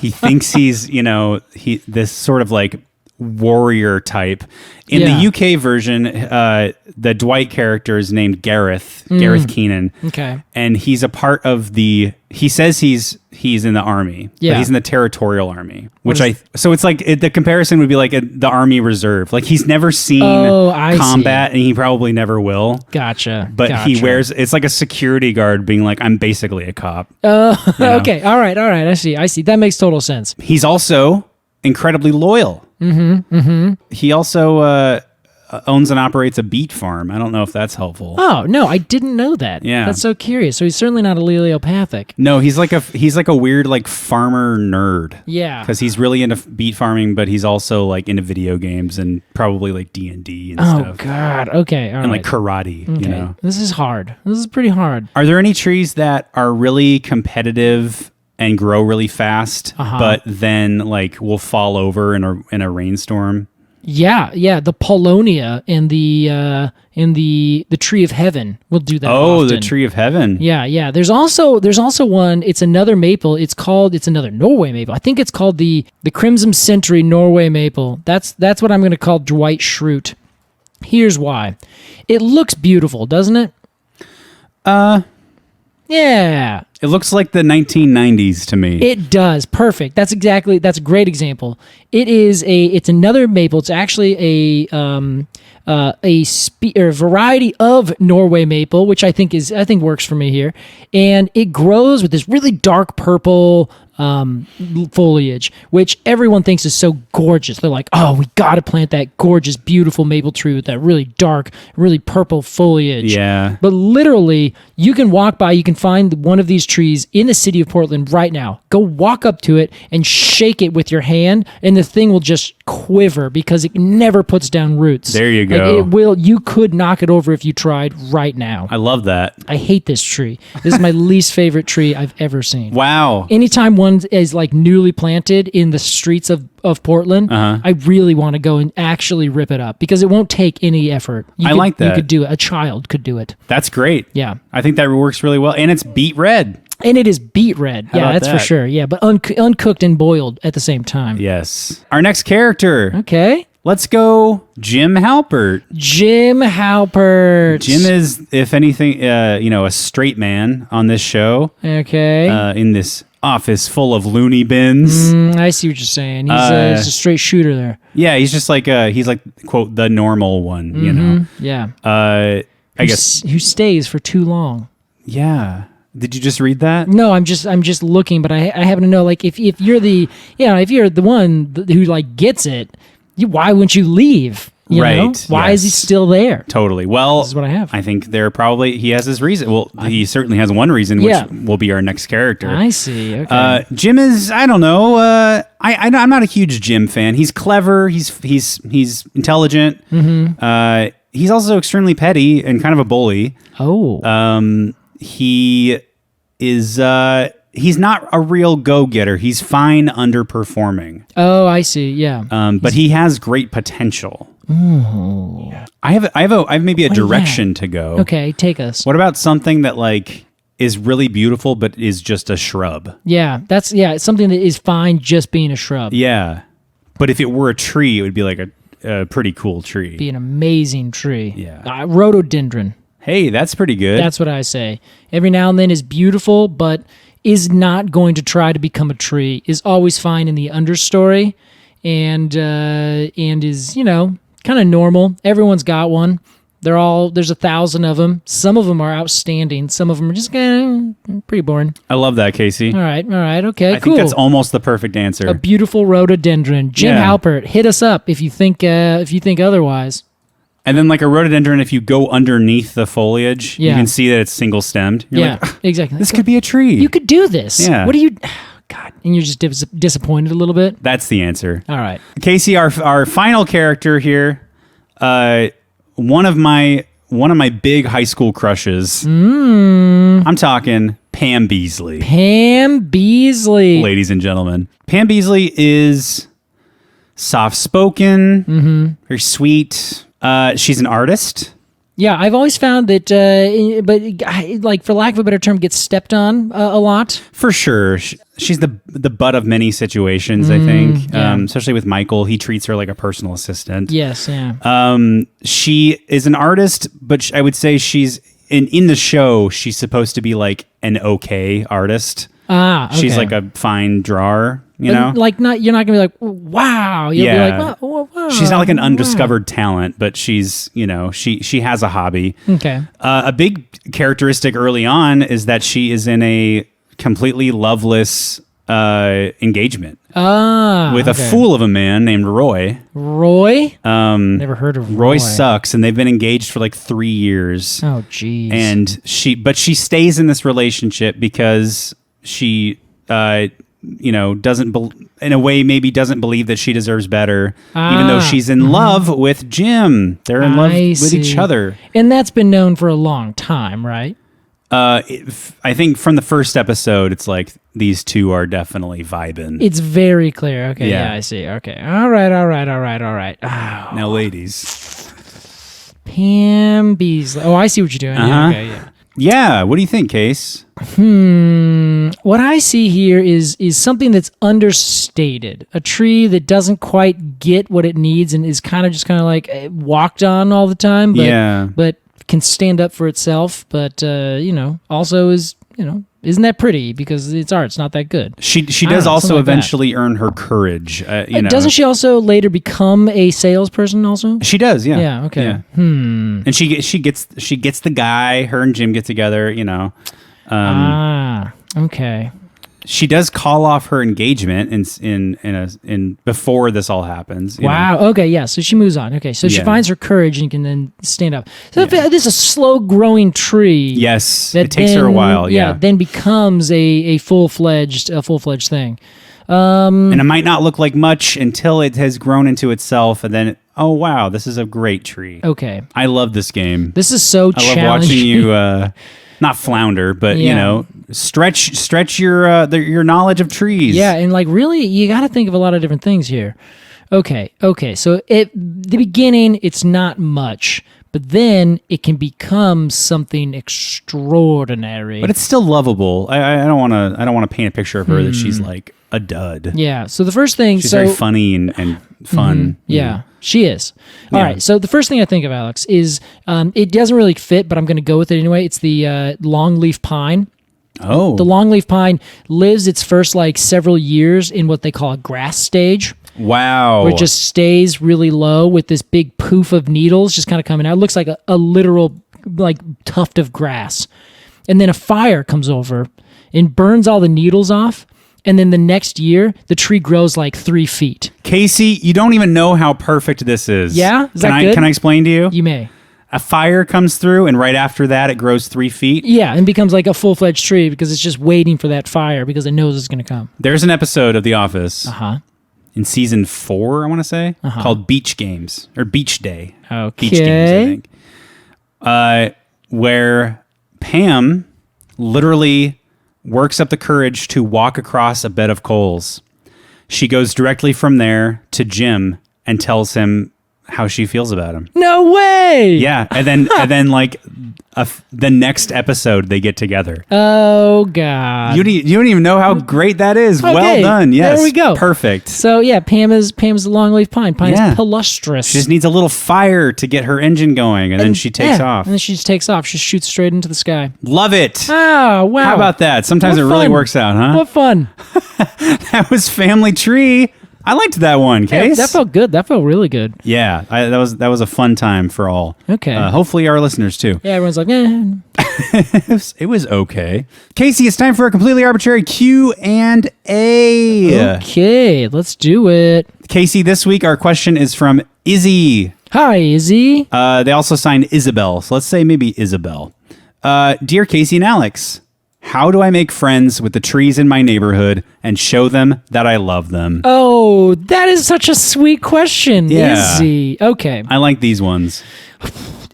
He thinks he's, this sort of like warrior type. In the UK version, the Dwight character is named Gareth Keenan. Okay. And he's a part of he says he's in the army. Yeah. But he's in the territorial army, so it's like the comparison would be like the army reserve. Like he's never seen combat and he probably never will. Gotcha. But he wears, it's like a security guard being like, I'm basically a cop. Okay. All right. I see. That makes total sense. He's also incredibly loyal. He also owns and operates a beet farm. I don't know if that's helpful. Oh no, I didn't know that. Yeah, that's so curious. So he's certainly not alleliopathic. No, he's like a weird like farmer nerd. Yeah, because he's really into beet farming, but he's also like into video games and probably like D&D and stuff. Oh God. Okay. All and right. like karate. Okay. You know, this is hard. This is pretty hard. Are there any trees that are really competitive and grow really fast, but then like will fall over in a rainstorm? Yeah. The Polonia and the Tree of Heaven will do that. Oh, often. the Tree of Heaven. Yeah. There's also one. It's another maple. It's another Norway maple. I think it's called the Crimson Century Norway maple. That's what I'm going to call Dwight Schrute. Here's why. It looks beautiful, doesn't it? Yeah. It looks like the 1990s to me. It does. Perfect. That's a great example. It's another maple. It's actually a variety of Norway maple, which I think works for me here. And it grows with this really dark purple foliage, which everyone thinks is so gorgeous. They're like, oh, we got to plant that gorgeous, beautiful maple tree with that really dark, really purple foliage. Yeah. But literally, you can walk by, you can find one of these trees in the city of Portland right now. Go walk up to it and shake it with your hand, and the thing will just quiver because it never puts down roots. There you go. Like it will. You could knock it over if you tried right now. I love that. I hate this tree. This is my least favorite tree I've ever seen. Wow. Anytime one is like newly planted in the streets of Portland, I really want to go and actually rip it up because it won't take any effort. Like that. You could do it. A child could do it. That's great. Yeah. I think that works really well. And it's beet red. And it is beet red. Yeah, that's for sure. Yeah, but uncooked and boiled at the same time. Yes. Our next character. Okay. Let's go Jim Halpert. Jim Halpert. Jim is, if anything, a straight man on this show. Okay. In this office full of loony bins. I see what you're saying. He's a straight shooter there. Yeah, he's just like he's like quote the normal one, you know. Yeah. I guess who stays for too long. Yeah. Did you just read that? No, I'm just looking, but I happen to know like if you're if you're the one who like gets it, why wouldn't you leave? You know? Why is he still there? Totally. Well, this is what I have. I think he has his reason. Well, he certainly has one reason, which will be our next character. I see. Okay. Jim is, I don't know. I'm not a huge Jim fan. He's clever. He's intelligent. He's also extremely petty and kind of a bully. Oh. He is. He's not a real go-getter. He's fine underperforming. Oh, I see. Yeah. But he has great potential. Ooh. I have maybe a direction to go. Okay, take us. What about something that like is really beautiful but is just a shrub? Yeah, it's something that is fine just being a shrub. Yeah. But if it were a tree, it would be like a pretty cool tree. Be an amazing tree. Yeah. Rhododendron. Hey, that's pretty good. That's what I say. Every now and then is beautiful, but is not going to try to become a tree. Is always fine in the understory, and is kind of normal. Everyone's got one. There's 1,000 of them. Some of them are outstanding. Some of them are just kind of pretty boring. I love that, Casey. All right, okay, I think that's almost the perfect answer. A beautiful rhododendron. Jim Halpert, hit us up if you think otherwise. And then like a rhododendron, if you go underneath the foliage, you can see that it's single stemmed. You're like, exactly. This could be a tree. You could do this. Yeah. What do you? God, and you're just disappointed a little bit. That's the answer. All right, Casey, our final character here, one of my big high school crushes. I'm talking Pam Beasley. Pam Beasley, ladies and gentlemen. Pam Beasley is soft spoken, very sweet. She's an artist. Yeah, I've always found that, but like for lack of a better term, gets stepped on a lot. For sure. She's the butt of many situations, I think, especially with Michael. He treats her like a personal assistant. Yes, yeah. She is an artist, but I would say she's in the show, she's supposed to be like an okay artist. Okay. She's like a fine drawer, you know? Like you're not gonna be like, wow. You'll be like, wow. She's not like an undiscovered talent, but she's, she has a hobby. Okay. A big characteristic early on is that she is in a completely loveless engagement with a fool of a man named Roy. Roy? Never heard of Roy. Roy sucks, and they've been engaged for like 3 years. Oh, geez. And she stays in this relationship because she, doesn't, in a way, maybe doesn't believe that she deserves better, even though she's in love with Jim. They're in love with each other. And that's been known for a long time, right? I think from the first episode, it's like these two are definitely vibing. It's very clear. Okay, yeah, I see. Okay, all right. Oh. Now, ladies, Pam Beasley. Oh, I see what you're doing. Yeah, okay, yeah. Yeah, what do you think, Case? What I see here is something that's understated. A tree that doesn't quite get what it needs and is kind of like walked on all the time. But can stand up for itself, but also is isn't that pretty because it's art. It's not that good. She does also eventually earn her courage. Doesn't she also later become a salesperson? Also, she does. Yeah. Yeah. Okay. Yeah. And she gets the guy. Her and Jim get together. Okay. She does call off her engagement in before this all happens. Wow. Okay. Yeah. So she moves on. Okay. So she finds her courage and can then stand up. So this is a slow growing tree. Yes. It takes her a while. Yeah. Then becomes a full fledged thing. And it might not look like much until it has grown into itself, and then oh wow, this is a great tree. Okay. I love this game. This is so challenging. I love watching you. Not flounder, but stretch your knowledge of trees. Yeah, and like really, you got to think of a lot of different things here. Okay. So at the beginning, it's not much, but then it can become something extraordinary. But it's still lovable. I don't want to paint a picture of her that she's like a dud. Yeah. So the first thing, she's very funny and fun. Yeah. She is. All right. So the first thing I think of, Alex, is it doesn't really fit, but I'm going to go with it anyway. It's the longleaf pine. Oh. The longleaf pine lives its first several years in what they call a grass stage. Wow. Where it just stays really low with this big poof of needles just kind of coming out. It looks like a literal tuft of grass. And then a fire comes over and burns all the needles off. And then the next year, the tree grows 3 feet. Casey, you don't even know how perfect this is. Yeah? Is that good? Can I explain to you? You may. A fire comes through, and right after that, it grows 3 feet. Yeah, and becomes like a full-fledged tree because it's just waiting for that fire because it knows it's going to come. There's an episode of The Office in season 4, I want to say, called Beach Games, or Beach Day. Okay. Beach Games, I think. Where Pam literally works up the courage to walk across a bed of coals. She goes directly from there to Jim and tells him how she feels about him. No way! Yeah, and then the next episode they get together. Oh God! You don't even know how great that is. Okay, well done. Yes, there we go. Perfect. So yeah, Pam is the longleaf pine. Pine is palustrous. She just needs a little fire to get her engine going, and then she takes off. And then she just takes off. She shoots straight into the sky. Love it. Oh wow! How about that? Sometimes it really works out, huh? What fun! That was Family Tree. I liked that one, Case. Yeah, that felt good. That felt really good. Yeah, that was a fun time for all. Okay. Hopefully our listeners too. Yeah, everyone's like, eh. It was okay. Casey, it's time for a completely arbitrary Q&A. Okay, let's do it. Casey, this week our question is from Izzy. Hi, Izzy. They also signed Isabel, so let's say maybe Isabel. Dear Casey and Alex, how do I make friends with the trees in my neighborhood and show them that I love them? Oh, that is such a sweet question, yeah. Izzy. Okay. I like these ones.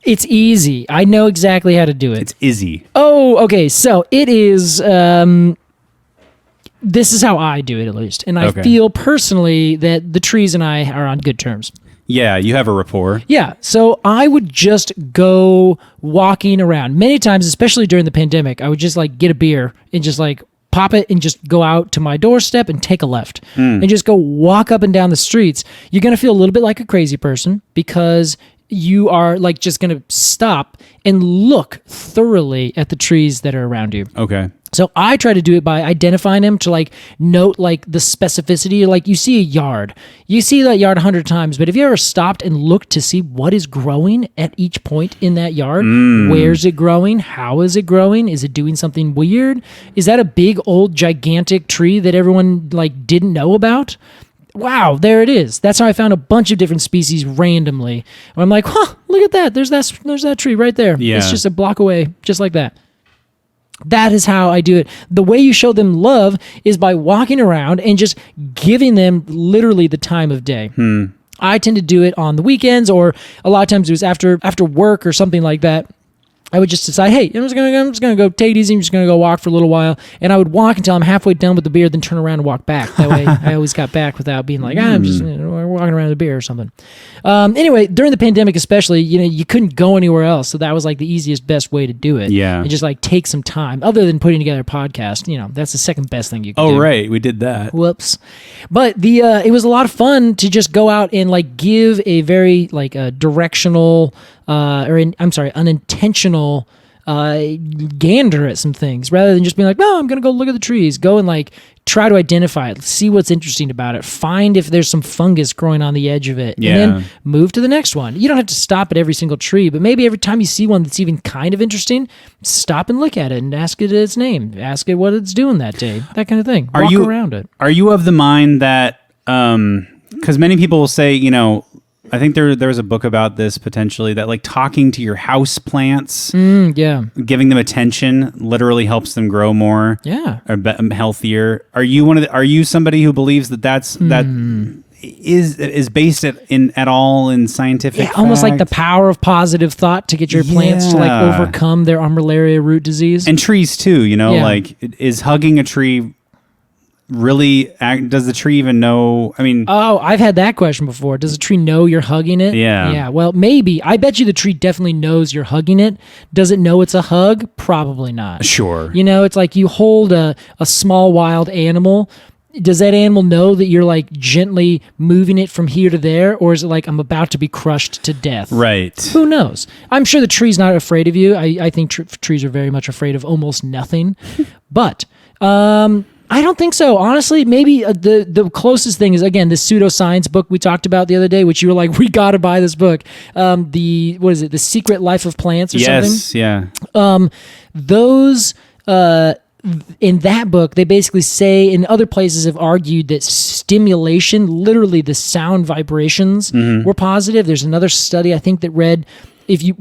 It's easy. I know exactly how to do it. It's Izzy. Oh, okay. So it is... this is how I do it, at least. And I feel personally that the trees and I are on good terms. Yeah, you have a rapport. Yeah, so I would just go walking around. Many times, especially during the pandemic, I would just like get a beer and just like pop it and just go out to my doorstep and take a left and just go walk up and down the streets. You're going to feel a little bit like a crazy person because you are like just going to stop and look thoroughly at the trees that are around you. Okay. So I try to do it by identifying them to like note like the specificity. Like you see a yard, you see that yard 100 times, but have you ever stopped and looked to see what is growing at each point in that yard? Where's it growing? How is it growing? Is it doing something weird? Is that a big old gigantic tree that everyone like didn't know about? Wow, there it is. That's how I found a bunch of different species randomly. And I'm like, huh, look at that. There's that tree right there. Yeah. It's just a block away, just like that. That is how I do it. The way you show them love is by walking around and just giving them literally the time of day. I tend to do it on the weekends, or a lot of times it was after work or something like that. I would just decide, hey, I'm just gonna go take it easy. I'm just gonna go walk for a little while, and I would walk until I'm halfway done with the beer, then turn around and walk back. That way, I always got back without being like, I'm just walking around with a beer or something. Anyway, during the pandemic, especially, you couldn't go anywhere else, so that was like the easiest, best way to do it. Yeah, and just like take some time, other than putting together a podcast. That's the second best thing you could do. Oh, right, we did that. Whoops. But it was a lot of fun to just go out and like give a very like a directional unintentional gander at some things, rather than just being like, no, I'm gonna go look at the trees. Go and like try to identify it, see what's interesting about it, find if there's some fungus growing on the edge of it, and then move to the next one. You don't have to stop at every single tree, but maybe every time you see one that's even kind of interesting, stop and look at it and ask it its name, ask it what it's doing that day, that kind of thing. Walk around it. Are you of the mind that because many people will say, I think there was a book about this potentially, that like talking to your house plants, giving them attention literally helps them grow more, or healthier. Are you somebody who believes that is based at all in scientific fact? Almost like the power of positive thought to get your plants to like overcome their armillaria root disease, and trees too. Like is hugging a tree really does the tree even know? I mean, I've had that question before. Does the tree know you're hugging it? Yeah. Well, maybe. I bet you the tree definitely knows you're hugging it. Does it know it's a hug? Probably not. Sure. It's like you hold a small wild animal. Does that animal know that you're like gently moving it from here to there, or is it like I'm about to be crushed to death? Right. Who knows? I'm sure the tree's not afraid of you. I think trees are very much afraid of almost nothing, but I don't think so. Honestly, maybe the closest thing is, again, this pseudoscience book we talked about the other day, which you were like, we got to buy this book. What is it? The Secret Life of Plants or something? Yes, yeah. Those, in that book, they basically say, and other places have argued that stimulation, literally the sound vibrations, were positive. There's another study, I think, that read,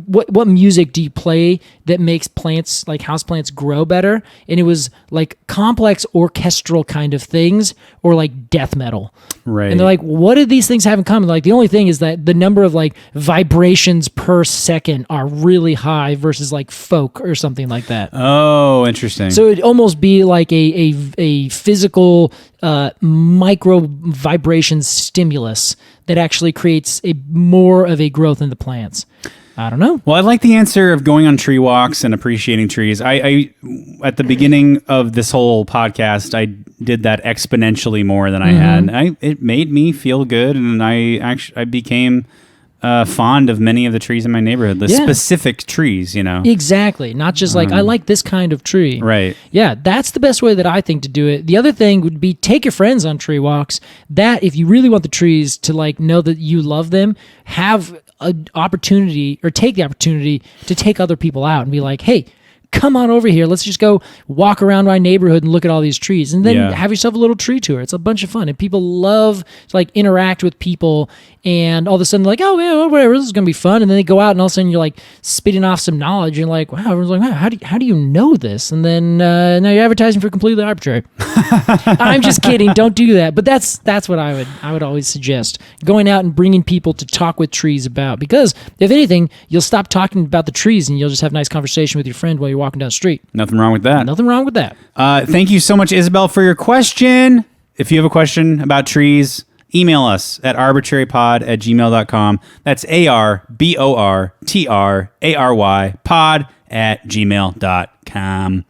what music do you play that makes plants, like houseplants, grow better? And it was like complex orchestral kind of things, or like death metal. Right. And they're like, what do these things have in common? Like the only thing is that the number of like vibrations per second are really high versus like folk or something like that. Oh, interesting. So it'd almost be like a physical micro vibration stimulus that actually creates more of a growth in the plants. I don't know. Well, I like the answer of going on tree walks and appreciating trees. I at the beginning of this whole podcast, I did that exponentially more than I had. It made me feel good, and I became fond of many of the trees in my neighborhood. The specific trees, Exactly. Not just like I like this kind of tree. Right. Yeah, that's the best way that I think to do it. The other thing would be take your friends on tree walks. That if you really want the trees to like know that you love them, have an opportunity, or take the opportunity to take other people out and be like, hey, come on over here. Let's just go walk around my neighborhood and look at all these trees, and then have yourself a little tree tour. It's a bunch of fun, and people love to like interact with people, and all of a sudden they're like, oh yeah, whatever, this is gonna be fun. And then they go out, and all of a sudden you're like spitting off some knowledge. You're like, wow, everyone's like, wow, how do you know this? And then now you're advertising for Completely Arbortrary. I'm just kidding. Don't do that. But that's what I would always suggest, going out and bringing people to talk with trees about, because if anything, you'll stop talking about the trees and you'll just have a nice conversation with your friend while you're walking down the street. Nothing wrong with that. Nothing wrong with that. Thank you so much, Isabel, for your question. If you have a question about trees, email us at arbortrarypod@gmail.com. That's ARBORTRARY pod@gmail.com.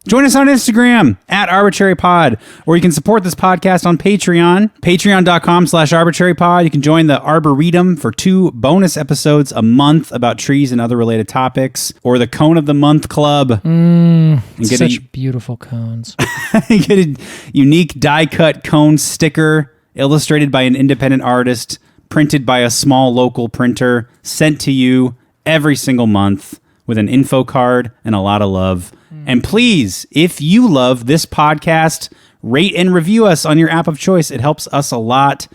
Join us on Instagram at arbortrarypod, or you can support this podcast on Patreon, patreon.com/arbortrarypod. You can join the Arboretum for 2 bonus episodes a month about trees and other related topics, or the Cone of the Month Club. And get Such beautiful cones. you get a unique die-cut cone sticker illustrated by an independent artist, printed by a small local printer, sent to you every single month with an info card and a lot of love. And please, if you love this podcast, rate and review us on your app of choice. It helps us a lot.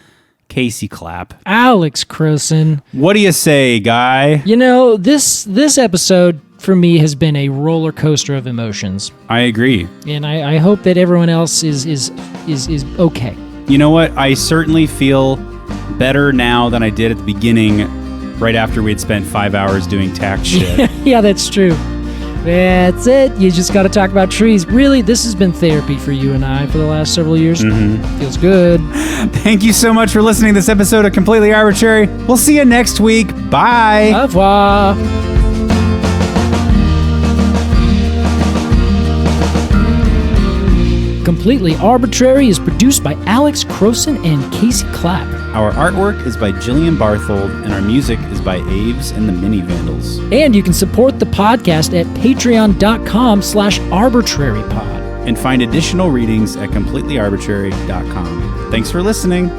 Casey Clapp. Alex Crowson. What do you say, guy? You know, this episode for me has been a roller coaster of emotions. I agree. And I hope that everyone else is okay. You know what? I certainly feel better now than I did at the beginning, right after we had spent 5 hours doing tax shit. Yeah, that's true. That's it. You just got to talk about trees. Really, this has been therapy for you and I for the last several years. Feels good. Thank you so much for listening to this episode of Completely Arbortrary. We'll see you next week. Bye. Au revoir. Completely Arbortrary is produced by Alex Crowson and Casey Clapp. Our artwork is by Jillian Barthold, and our music is by Aves and the Mini Vandals. And you can support the podcast at patreon.com/arbortrarypod. And find additional readings at completelyarbortrary.com. Thanks for listening.